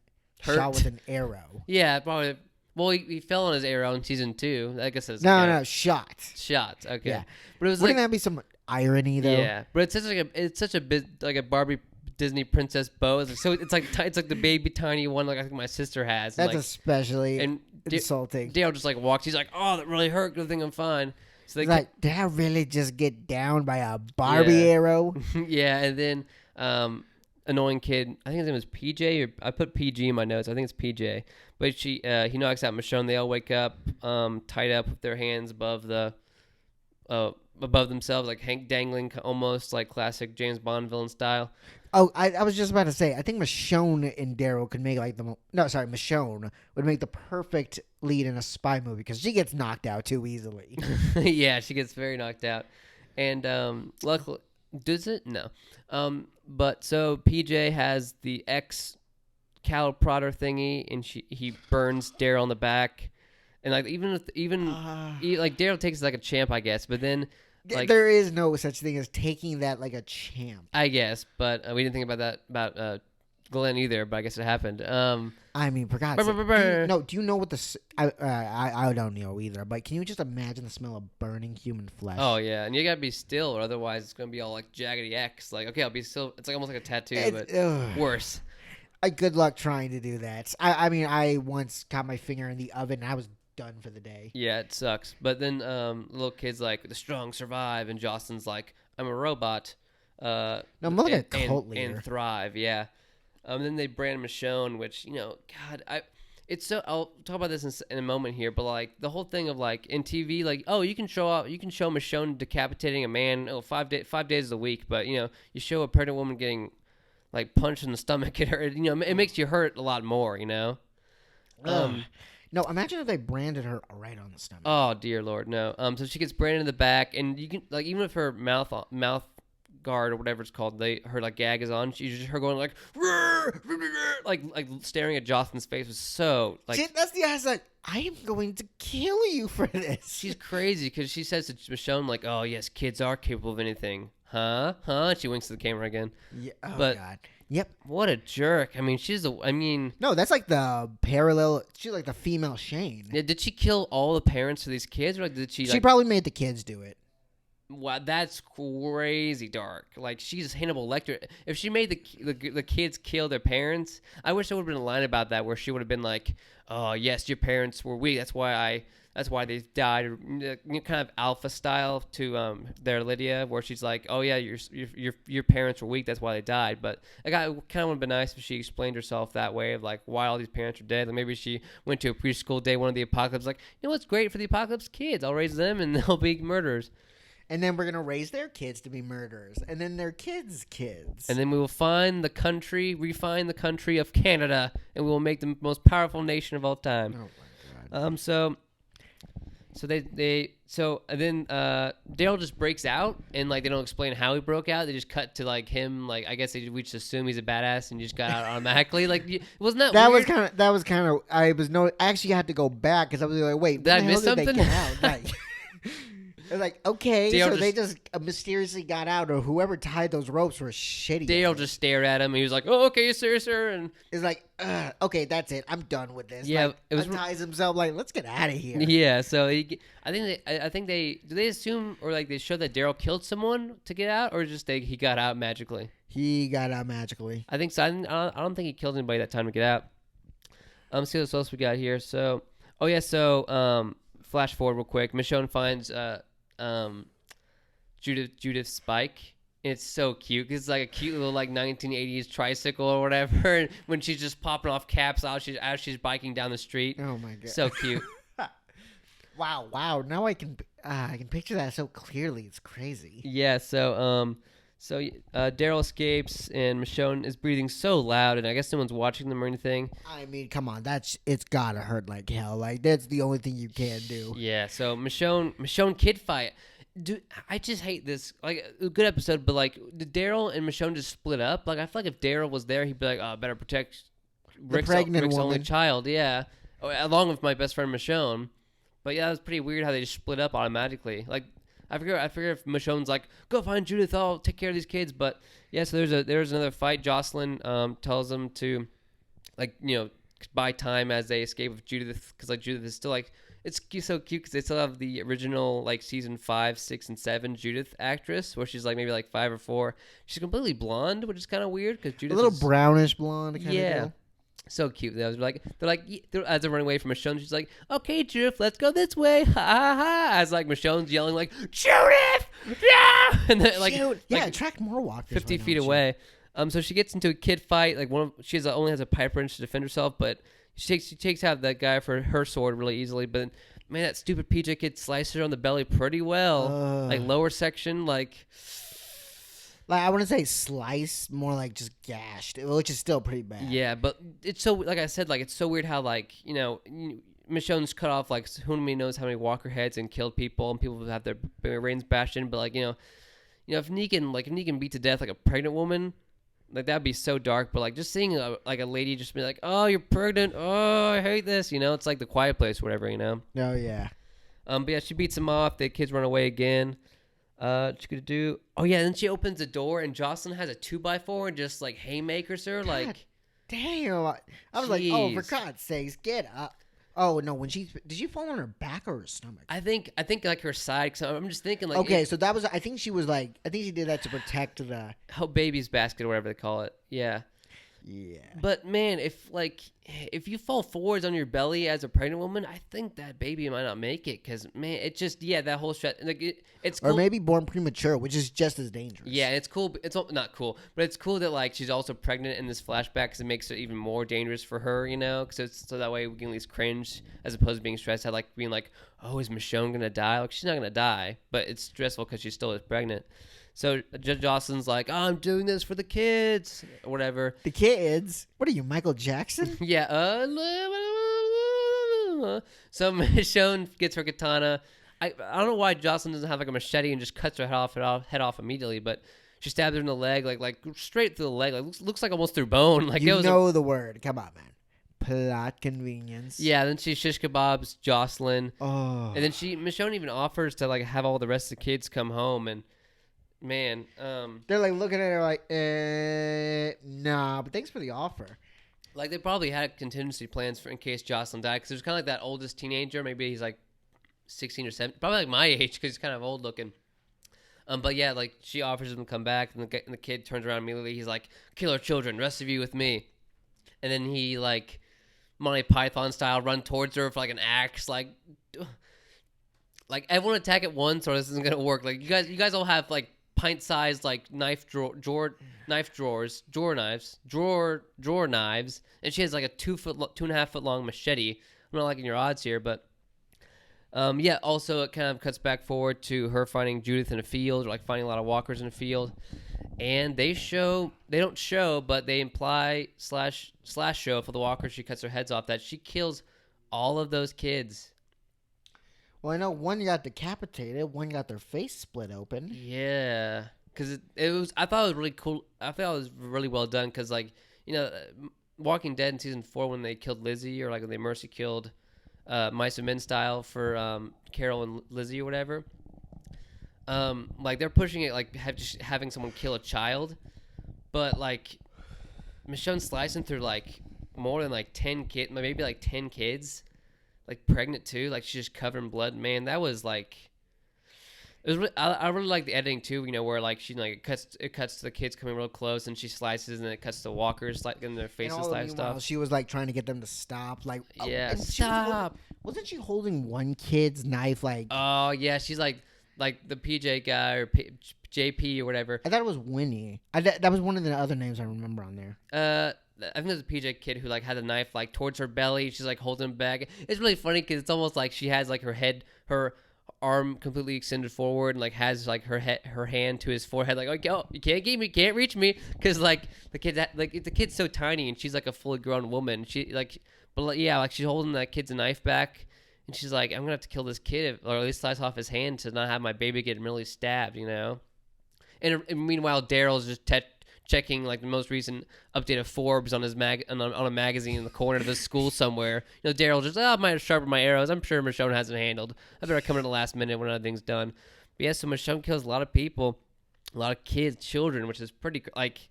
shot with an arrow.
Yeah, probably Well, he fell on his arrow in season 2. I guess that's
No, shots.
shots. Okay,
Yeah.
but it was
Wouldn't
like
that be some irony though?
yeah, but it's such a bit like a Barbie Disney princess bow. It's like the baby tiny one like I think my sister has.
That's
and
especially insulting.
Dale just like walks. He's like, oh, that really hurt. Good thing I'm fine. So they
like, did I really just get down by a Barbie arrow?
yeah, and then annoying kid. I think his name was PJ, or I put PG in my notes. I think it's PJ. But he knocks out Michonne. They all wake up, tied up with their hands above themselves, like Hank dangling, almost like classic James Bond villain style.
Oh, I was just about to say, I think Michonne and Daryl could make like Michonne would make the perfect lead in a spy movie because she gets knocked out too easily.
Yeah, she gets very knocked out, and luckily, does it? No. But so PJ has the Cal Prodder thingy, and he burns Daryl in the back, and like like Daryl takes it like a champ, I guess, but then. Like,
there is no such thing as taking that like a champ.
I guess, but we didn't think about that about Glenn either. But I guess it happened.
I mean, for God's sake, do you know what I don't know either. But can you just imagine the smell of burning human flesh?
Oh yeah, and you gotta be still, or otherwise it's gonna be all like jaggedy X. Like okay, I'll be still. It's like almost like a tattoo, but worse.
Good luck trying to do that. I mean, I once got my finger in the oven. And I was done for the day.
Yeah, it sucks. But then little kid's like, the strong survive, and Jocelyn's like, I'm a robot.
No, I'm looking at cult leader.
And thrive, yeah. Then they brand Michonne, which, God, I'll talk about this in a moment here, but like the whole thing of like in TV, like, oh, you can show Michonne decapitating a man 5 days a week, but you show a pregnant woman getting like punched in the stomach, it makes you hurt a lot more,
No, imagine if they branded her right on the stomach.
Oh dear Lord, no. So she gets branded in the back, and you can like even if her mouth guard or whatever it's called, her like gag is on. She's just her going like staring at Jocelyn's face was so like.
See, that's the guy's like, I am going to kill you for this.
She's crazy because she says to Michonne like, oh yes, kids are capable of anything, huh? And she winks to the camera again.
Yeah. Oh
but,
God. Yep.
What a jerk. I mean,
no, that's like the parallel. She's like the female Shane.
Yeah, did she kill all the parents for these kids, or did she?
She probably made the kids do it.
Wow, that's crazy dark. Like she's Hannibal Lecter. If she made the kids kill their parents, I wish there would have been a line about that where she would have been like, "Oh yes, your parents were weak. That's why they died." Kind of alpha style to their Lydia, where she's like, "Oh yeah, your parents were weak. That's why they died." But it kind of would have been nice if she explained herself that way of like why all these parents are dead. Like maybe she went to a preschool day one of the apocalypse, like, what's great for the apocalypse kids? I'll raise them and they'll be murderers.
And then we're going to raise their kids to be murderers. And then their kids' kids.
And then we will refine the country of Canada, and we will make the most powerful nation of all time.
Oh, my God.
So then Daryl just breaks out, and like they don't explain how he broke out. They just cut to like him, like I guess we just assume he's a badass and just got out automatically. Like wasn't that weird?
I actually had to go back because I was like, wait,
did I miss something?
They get out? Like, I was like, okay,
Dale
they just mysteriously got out, or whoever tied those ropes were shitty.
Dale just stared at him, and he was like, "Oh, okay, sir," and
it's like, okay, that's it. I'm done with this.
Yeah,
like, it was unties himself like, let's get out of here.
Yeah, so I think they do they assume or like they show that Daryl killed someone to get out, or just he got out magically.
He got out magically.
I think so. I don't think he killed anybody that time to get out. See what else we got here. So, flash forward real quick. Michonne finds Judith Spike. It's so cute because it's like a cute little like 1980s tricycle or whatever. And when she's just popping off caps as she's biking down the street.
Oh my God,
so cute.
Wow. Now I can picture that so clearly. It's crazy.
Yeah. So Daryl escapes and Michonne is breathing so loud, and I guess no one's watching them or anything.
I mean, come on, it's gotta hurt like hell. Like that's the only thing you can do.
Yeah. So Michonne kid fight. Dude, I just hate this. Like a good episode, but like did Daryl and Michonne just split up? Like I feel like if Daryl was there, he'd be like, "Oh, I better protect Rick's only child." Yeah, along with my best friend Michonne. But yeah, it was pretty weird how they just split up automatically. Like. I forget if Michonne's like, go find Judith, I'll take care of these kids. But yeah, so there's another fight. Jocelyn tells them to, like, buy time as they escape with Judith, because like Judith is still like so cute because they still have the original like season 5, 6, and 7 Judith actress where she's like maybe like 5 or 4. She's completely blonde, which is kind of weird because Judith
a little
is,
brownish blonde kind of deal.
so cute. They're like as they're running away from Michonne, she's like, "Okay, Judith, let's go this way." Ha ha ha! As like Michonne's yelling like, "Judith, yeah!" And then like,
attract more walkers.
50 feet away. So she gets into a kid fight. Like only has a pipe wrench to defend herself, but she takes out that guy for her sword really easily. But man, that stupid PJ kid slices her on the belly pretty well, like lower section, like
I wouldn't say slice, more like just gashed, which is still pretty bad.
Yeah, but it's so, like I said, like it's so weird how like Michonne's cut off like who many knows how many walker heads and killed people, and people have their brains bashed in. But like if Negan beat to death like a pregnant woman, like that'd be so dark. But like just seeing a lady just be like, "Oh, you're pregnant. Oh, I hate this." It's like The Quiet Place, or whatever.
Oh yeah.
But yeah, she beats him off. The kids run away again. She's gonna do. Oh yeah, then she opens the door and Jocelyn has a 2x4 and just like haymakers her.
God
like,
damn! I was like, oh, for God's sakes, get up. Oh no, did she fall on her back or her stomach?
I think like her side. Cause I'm just thinking like.
Okay, so that was. I think she did that to protect the.
Oh, baby's basket or whatever they call it. Yeah.
Yeah.
But man, if you fall forwards on your belly as a pregnant woman, I think that baby might not make it because man, it just that whole stretch. Like it's cool.
Or maybe born premature, which is just as dangerous.
Yeah, it's cool. It's not cool, but it's cool that like she's also pregnant in this flashback because it makes it even more dangerous for her. So that way we can at least cringe as opposed to being stressed out, like being like, oh, is Michonne gonna die? Like she's not gonna die, but it's stressful because she still is pregnant. So Jocelyn's like, "Oh, I'm doing this for the kids," or whatever.
The kids? What are you, Michael Jackson?
Yeah. So Michonne gets her katana. I don't know why Jocelyn doesn't have like a machete and just cuts her head off immediately, but she stabs her in the leg, like straight through the leg. Like looks like almost through bone. Like
the word. Come on, man. Plot convenience.
Yeah. Then she shish kebabs Jocelyn.
Oh.
And then Michonne even offers to like have all the rest of the kids come home and. Man,
they're like looking at her like, nah, but thanks for the offer.
Like they probably had contingency plans for in case Jocelyn died, because there's kind of like that oldest teenager. Maybe he's like 16 or 17, probably like my age because he's kind of old looking. But yeah, like she offers him to come back, and the kid turns around immediately. He's like, "Kill our children, rest of you with me," and then he like Monty Python style run towards her with like an axe, like everyone attack at once, or this isn't gonna work. Like you guys all have like pint-sized like drawer knives, and she has like a 2.5 foot long machete. I'm not liking your odds here, but yeah. Also, it kind of cuts back forward to her finding Judith in a field, or like finding a lot of walkers in a field, and they don't show, but they imply slash show for the walkers. She cuts their heads off. That she kills all of those kids.
Well, I know one got decapitated, one got their face split open.
Yeah, because it was. I thought it was really cool. I thought it was really well done because, like, Walking Dead in season 4 when they killed Lizzie, or like when they mercy killed Mice and Men style for Carol and Lizzie or whatever. Like they're pushing it like just having someone kill a child, but like Michonne slicing through like more than like 10 kids, maybe like 10 kids. Like pregnant too, like she's just covered in blood. Man, that was like, it was. Really, I really like the editing too. Where like she like it cuts to the kids coming real close, and she slices, and then it cuts to walkers like in their faces sliced off.
She was like trying to get them to stop. Like
yeah, stop.
Wasn't she holding one kid's knife? Like
oh yeah, she's like the PJ guy or JP or whatever.
I thought it was Winnie. That was one of the other names I remember on there.
I think there's a PJ kid who like had the knife like towards her belly. She's like holding him back. It's really funny because it's almost like she has like her arm completely extended forward, and like has like her hand to his forehead, like, oh, you can't get me, can't reach me, because like the kid's so tiny, and she's like a fully grown woman. She like, but like, yeah, like she's holding that kid's knife back, and she's like, I'm gonna have to kill this kid, or at least slice off his hand to not have my baby get really stabbed, And meanwhile, Daryl's just checking like the most recent update of Forbes on his on a magazine in the corner of the school somewhere. Daryl just, I might have sharpened my arrows. I'm sure Michonne hasn't handled. I better come in the last minute when everything's done. But yeah, so Michonne kills a lot of people, a lot of kids, children, which is pretty like.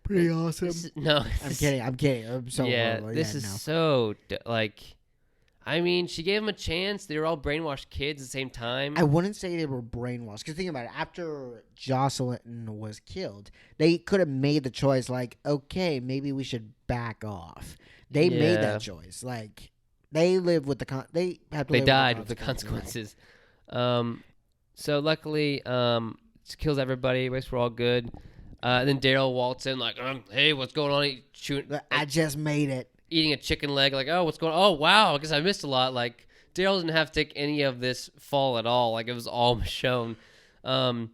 pretty awesome.
No,
I'm kidding. I'm so horrible.
This is so like. I mean, she gave him a chance. They were all brainwashed kids at the same time.
I wouldn't say they were brainwashed. Because think about it. After Jocelyn was killed, they could have made the choice like, okay, maybe we should back off. They made that choice. Like, they live with the they have to.
They
live
died with
with
the consequences. So luckily, it kills everybody. Makes we're all good. And then Daryl waltz in like, hey, what's going on?
I just made it.
Eating a chicken leg, like, oh, what's going on? Oh, wow, I guess I missed a lot. Like, Daryl didn't have to take any of this fall at all. Like, it was all Michonne. But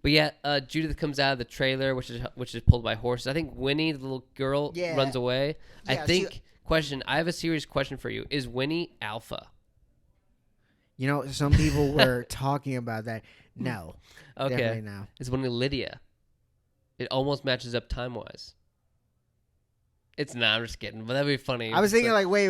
yeah, Judith comes out of the trailer, which is pulled by horses. I think Winnie, the little girl, runs away. Yeah, I think, I have a serious question for you. Is Winnie alpha?
You know, some people were talking about that. No.
Okay.
Definitely no.
It's Winnie Lydia. It almost matches up time-wise. It's not. I'm just kidding, but that'd be funny.
I was thinking, like, wait.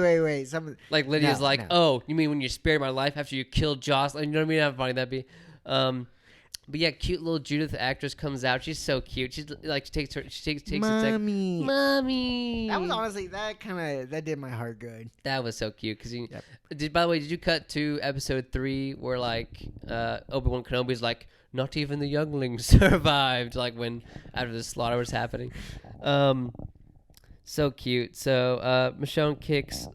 Like Lydia's oh, you mean when you spared my life after you killed Jocelyn? You know what I mean? How funny that'd be. But yeah, cute little Judith actress comes out. She's so cute. She's like, she takes
Mommy.
Mommy.
That was honestly that did my heart good.
That was so cute because by the way, did you cut to episode 3 where like Obi-Wan Kenobi's like, not even the younglings survived, like when after the slaughter was happening. So cute. So Michonne kicks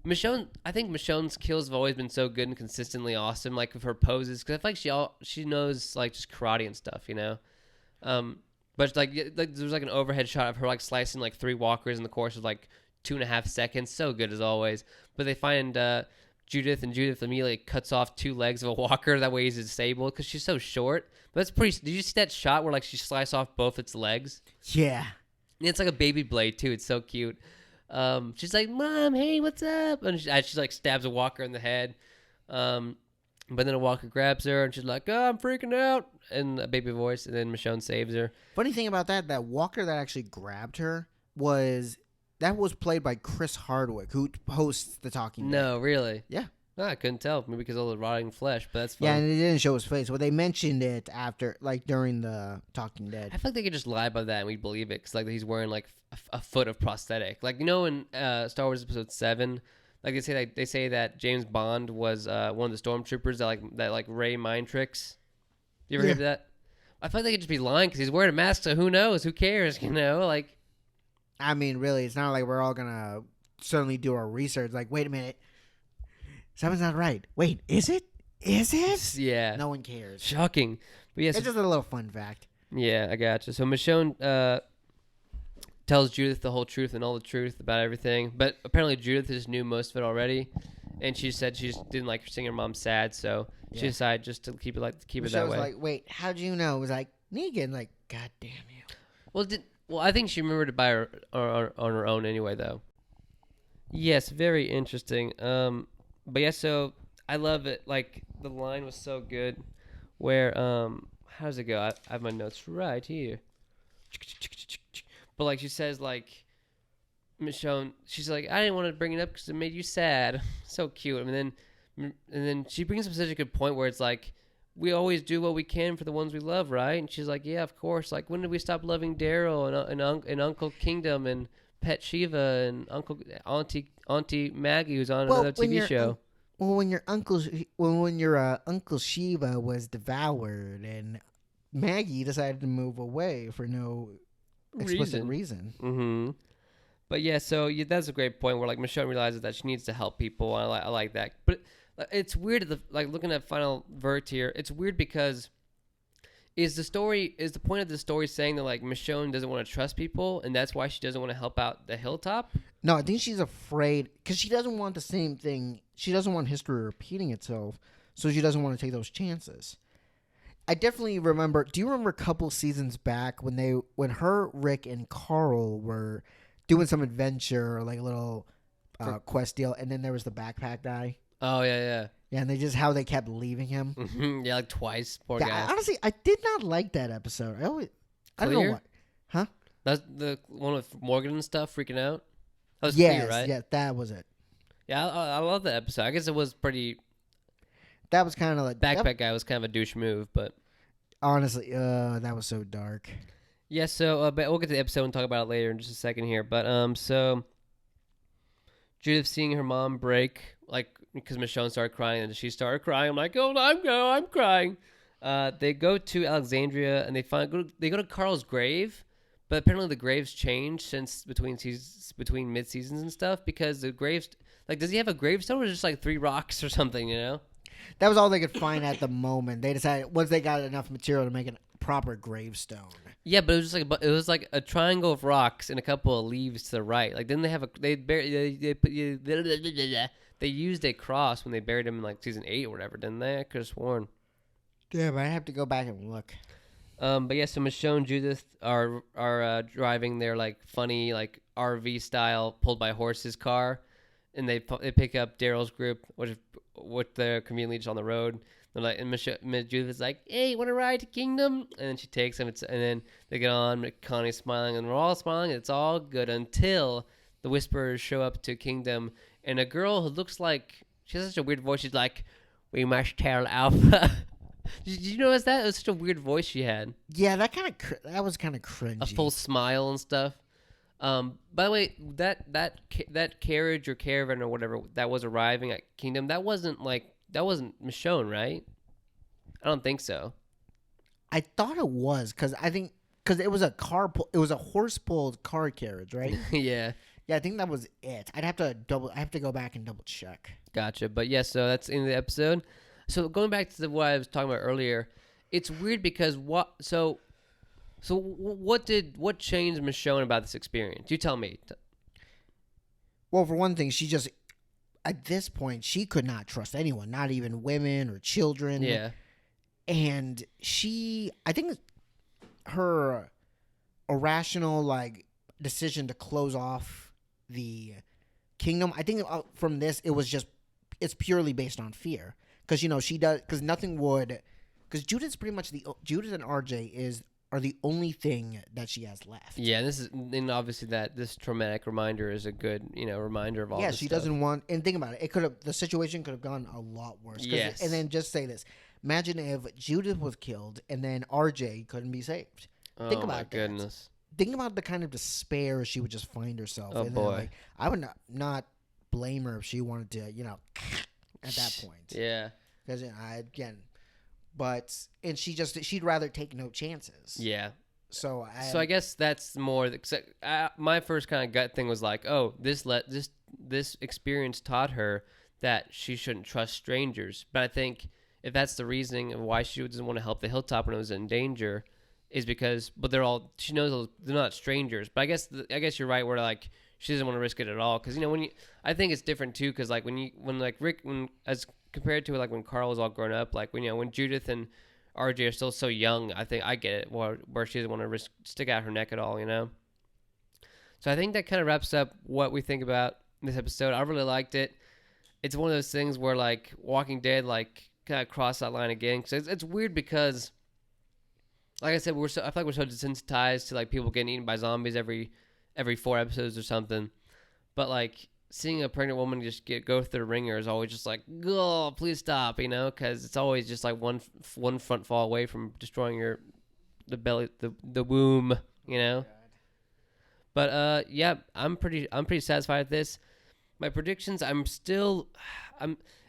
Michonne. I think Michonne's kills have always been so good and consistently awesome. Like with her poses, because I feel like she knows like just karate and stuff, you know. But like there's like an overhead shot of her like slicing like 3 walkers in the course of like 2.5 seconds. So good as always. But they find Judith, and Judith immediately cuts off 2 legs of a walker. That way he's disabled because she's so short. But that's pretty. Did you see that shot where like she sliced off both its legs?
Yeah.
And it's like a baby blade too. It's so cute. She's like, Mom, hey, what's up? And she like stabs a walker in the head. But then a walker grabs her and she's like, oh, I'm freaking out. And a baby voice. And then Michonne saves her.
Funny thing about that walker that actually grabbed her was played by Chris Hardwick, who hosts The Talking Dead.
No, really?
Yeah.
No, I couldn't tell. Maybe because of all the rotting flesh, but that's fine.
Yeah, and they didn't show his face. Well, they mentioned it after, like, during the Talking Dead.
I feel like they could just lie about that and we'd believe it because, like, he's wearing, like, a foot of prosthetic. Like, you know, in Star Wars Episode 7, like, they say that James Bond was one of the stormtroopers that Ray mind tricks. You ever heard of that? I feel like they could just be lying because he's wearing a mask, so who knows? Who cares? You know? Like,
I mean, really, it's not like we're all going to suddenly do our research. Like, wait a minute. Something's not right. Wait, is it? Is it?
Yeah.
No one cares.
Shocking. But yes,
it's just a little fun fact.
Yeah, I gotcha. So Michonne tells Judith the whole truth and all the truth about everything. But apparently Judith just knew most of it already. And she said she just didn't like seeing her mom sad. So she decided just to keep it that way.
Michonne was like, wait, how'd you know? It was like, Negan, like, God damn you.
Well, I think she remembered it by her on her own anyway, though. Yes, very interesting. But yeah, so I love it. Like the line was so good. Where how does it go? I have my notes right here. But like she says, like Michonne, she's like, I didn't want to bring it up because it made you sad. So cute. And then she brings up such a good point where it's like, we always do what we can for the ones we love, right? And she's like, yeah, of course. Like, when did we stop loving Daryl and Uncle Kingdom and Pet Shiva and Auntie Maggie, who's on another TV show?
When your Uncle Shiva was devoured and Maggie decided to move away for no explicit reason.
Mm-hmm. But yeah, so that's a great point where like Michonne realizes that she needs to help people. I like that, but it's weird. Like looking at final verdict here, it's weird because is the point of the story saying that like Michonne doesn't want to trust people and that's why she doesn't want to help out the Hilltop?
No, I think she's afraid because she doesn't want the same thing. She doesn't want history repeating itself, so she doesn't want to take those chances. I definitely remember. Do you remember a couple seasons back when her, Rick, and Carl were doing some adventure, like a little quest deal, and then there was the backpack guy?
Oh yeah.
Yeah, and how they kept leaving him.
Mm-hmm. Yeah, like twice. Poor guy.
Honestly, I did not like that episode. I don't know what. Huh?
That's the one with Morgan and stuff freaking out. That was
Clear,
right?
Yeah, that was it.
Yeah, I love that episode. I guess it was pretty.
That was kind of like
backpack guy was kind of a douche move, but
honestly, that was so dark.
Yeah, so but we'll get to the episode and talk about it later in just a second here. But so Judith seeing her mom break, like because Michonne started crying and she started crying. I'm like, oh, I'm crying. They go to Alexandria and they go to Carl's grave, but apparently the grave's changed since between mid seasons and stuff because the graves like does he have a gravestone or just like 3 rocks or something? You know?
That was all they could find at the moment. They decided once they got enough material to make a proper gravestone.
Yeah, but it was like a triangle of rocks and a couple of leaves to the right. Like, didn't they have they used a cross when they buried him in like season 8 or whatever, didn't they? I could have sworn.
Yeah, but I have to go back and look.
But yeah, so Michonne and Judith are driving their like funny like RV style pulled by horses car, and they pick up Daryl's group, which they're conveniently just on the road. They're like, and Judith is like, "Hey, want to ride to Kingdom?" And then she takes them. And then they get on. Connie's smiling, and we're all smiling. And it's all good until the Whisperers show up to Kingdom, and a girl who looks like she has such a weird voice. She's like, "We must tell Alpha." Did you notice that? It was such a weird voice she had.
Yeah, that was kind of cringy.
A full smile and stuff. By the way, that carriage or caravan or whatever that was arriving at Kingdom, that wasn't Michonne, right? I don't think so.
I thought it was because it was it was a horse pulled car carriage, right?
Yeah.
Yeah, I think that was it. I have to go back and double check.
Gotcha. But yeah, so that's in the episode. So going back to what I was talking about earlier, it's weird because what changed Michonne about this experience? You tell me.
Well, for one thing, she just at this point she could not trust anyone, not even women or children.
Yeah.
And I think her irrational like decision to close off the kingdom. I think from this it's purely based on fear. Because she does. Because nothing would. Because Judith and RJ are the only thing that she has left.
Yeah, and obviously this traumatic reminder is a good reminder of all.
Yeah,
this
she
stuff.
doesn't want. And think about it. The situation could have gone a lot worse.
Yes.
And then just say this: imagine if Judith was killed and then RJ couldn't be saved. Think about
my goodness.
Think about the kind of despair she would just find herself.
Oh,
and
boy.
Then, I would not blame her if she wanted to, at that point.
Yeah.
Because she'd rather take no chances.
Yeah.
So
I guess that's more. My first kind of gut thing was like, oh, this experience taught her that she shouldn't trust strangers. But I think if that's the reasoning of why she doesn't want to help the Hilltop when it was in danger, is because she knows they're not strangers. But I guess you're right. Where like she doesn't want to risk it at all. Because I think it's different too. Because like when as compared to like when Carl was all grown up, like when Judith and RJ are still so young, I think I get it where she doesn't want to stick out her neck at all, So I think that kind of wraps up what we think about this episode. I really liked it. It's one of those things where like Walking Dead like kind of crossed that line again because it's weird because, like I said, I feel like we're so desensitized to like people getting eaten by zombies every 4 episodes or something, but like seeing a pregnant woman just go through the ringer is always just like, oh, please stop, because it's always just like one front fall away from destroying the belly, the womb, But yeah, I'm pretty satisfied with this. My predictions,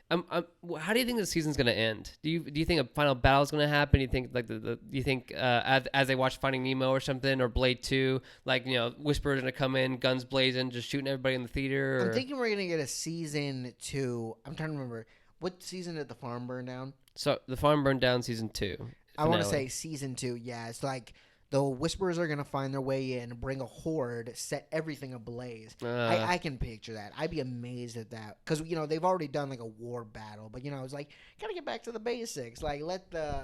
how do you think the season's gonna end? Do you think a final battle is gonna happen? Do you think like do you think as they watch Finding Nemo or something or Blade 2, like Whisperer's gonna come in, guns blazing, just shooting everybody in the theater? Or?
I'm thinking we're gonna get a season 2. I'm trying to remember what season did the farm burn down.
So the farm burned down season 2.
I want to say season 2. Yeah, it's like the Whisperers are gonna find their way in, bring a horde, set everything ablaze. I can picture that. I'd be amazed at that because they've already done like a war battle, but it's like gotta get back to the basics. Like let the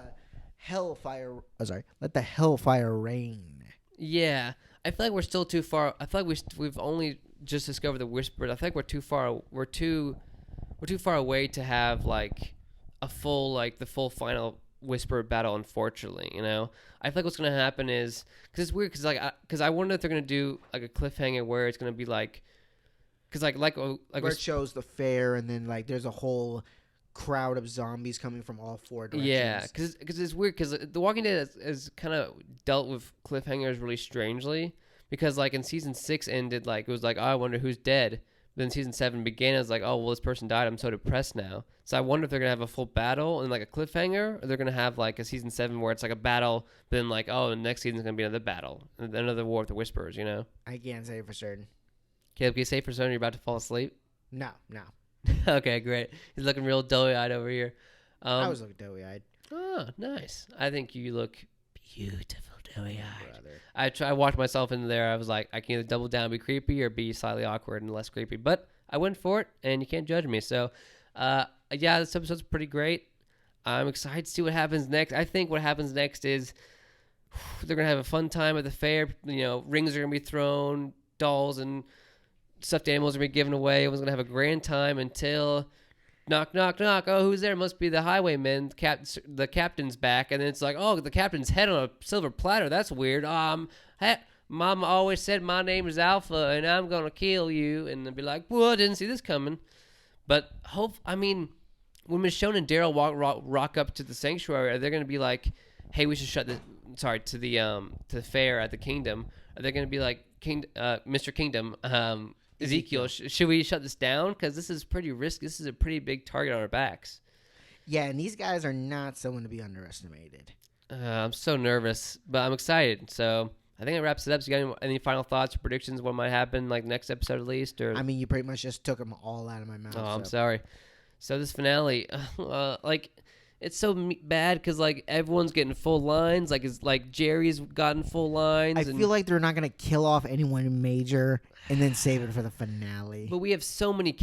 hellfire rain.
Yeah, I feel like we're still too far. I feel like we've only just discovered the Whisperers. I feel like we're too far. We're too far away to have like the full final Whisperer battle. Unfortunately, I feel like what's gonna happen is because it's weird because I wonder if they're gonna do like a cliffhanger where it's gonna be like because like
where it shows the fair and then like there's a whole crowd of zombies coming from all four directions.
Yeah, because it's weird because The Walking Dead is kind of dealt with cliffhangers really strangely because like in season 6 ended like it was like, oh, I wonder who's dead. Then season 7 began as like, oh well, this person died. I'm so depressed now. So I wonder if they're gonna have a full battle and like a cliffhanger, or they're gonna have like a season 7 where it's like a battle, but then like, oh, the next season's gonna be another battle, another war with the Whisperers. You know?
I can't say for certain.
Caleb, can you say for certain you're about to fall asleep?
No.
Okay, great. He's looking real doughy-eyed over here.
I was looking doughy-eyed.
Oh, nice. I think you look beautiful doughy-eyed.
Brother.
I watched myself in there. I was like, I can either double down and be creepy or be slightly awkward and less creepy. But I went for it, and you can't judge me. So, yeah, this episode's pretty great. I'm excited to see what happens next. I think what happens next is they're going to have a fun time at the fair. You know, rings are going to be thrown, dolls and stuffed animals are going to be given away. Everyone's going to have a grand time until knock, knock, knock. Oh, who's there? Must be the highwayman. The captain's back. And then it's like, oh, the captain's head on a silver platter. That's weird. Mama always said my name is Alpha and I'm going to kill you. And they'll be like, well, I didn't see this coming. But when Michonne and Daryl rock up to the sanctuary, are they going to be like, hey, we should shut to the fair at the kingdom? Are they going to be like, Mr. Kingdom, Ezekiel, should we shut this down? Because this is pretty risky. This is a pretty big target on our backs.
Yeah, and these guys are not someone to be underestimated.
I'm so nervous, but I'm excited. So I think it wraps it up. So you got any final thoughts or predictions? What might happen, like next episode at least? Or
I mean, you pretty much just took them all out of my mouth.
Oh, I'm sorry. So this finale, it's so bad because like everyone's getting full lines. Like it's like Jerry's gotten full lines.
I feel like they're not gonna kill off anyone major and then save it for the finale.
But we have so many.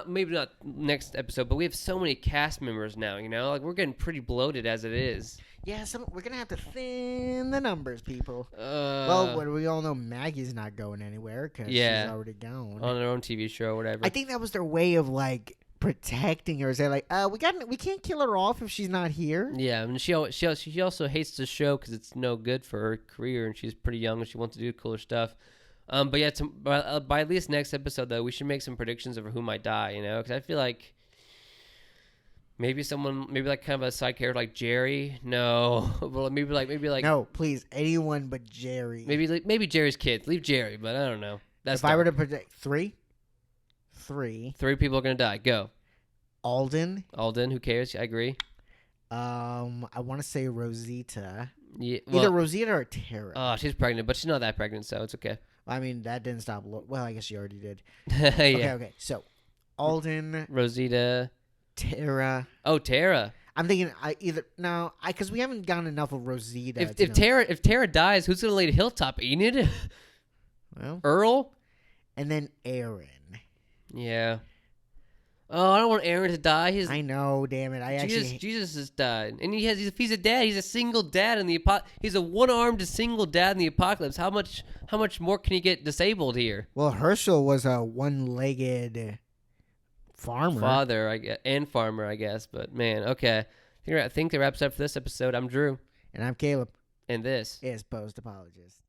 Maybe not next episode, but we have so many cast members now. You know, like we're getting pretty bloated as it is.
Yeah, we're gonna have to thin the numbers, people. Well, we all know Maggie's not going anywhere because she's already gone
on her own TV show or whatever.
I think that was their way of like protecting her. Say like, we can't kill her off if she's not here.
Yeah, and she also hates the show because it's no good for her career, and she's pretty young and she wants to do cooler stuff. But yeah, by at least next episode though, we should make some predictions of who might die. You know, because I feel like maybe like kind of a side character like Jerry. No, well maybe like
no, please, anyone but Jerry.
Maybe Jerry's kids. Leave Jerry, but I don't know.
If I were to predict three
people are gonna die. Go.
Alden.
Who cares? I agree.
I want to say Rosita.
Yeah,
either Rosita or Tara.
Oh, she's pregnant, but she's not that pregnant, so it's okay.
I mean, that didn't stop. Well, I guess she already did.
Yeah.
Okay. So, Alden,
Rosita,
Tara.
Oh, Tara.
I'm thinking because we haven't gotten enough of Rosita.
If Tara dies, who's gonna lay the hilltop? Enid.
Well,
Earl,
and then Aaron.
Yeah. Oh, I don't want Aaron to die.
I know, damn it.
Jesus has died, and if he's a dad, he's a single dad in the he's a one-armed single dad in the apocalypse. How much more can he get disabled here?
Well, Herschel was a one-legged
father, and farmer, I guess. But man, okay, I think that wraps up for this episode. I'm Drew,
and I'm Caleb,
and this
is Post Apologist.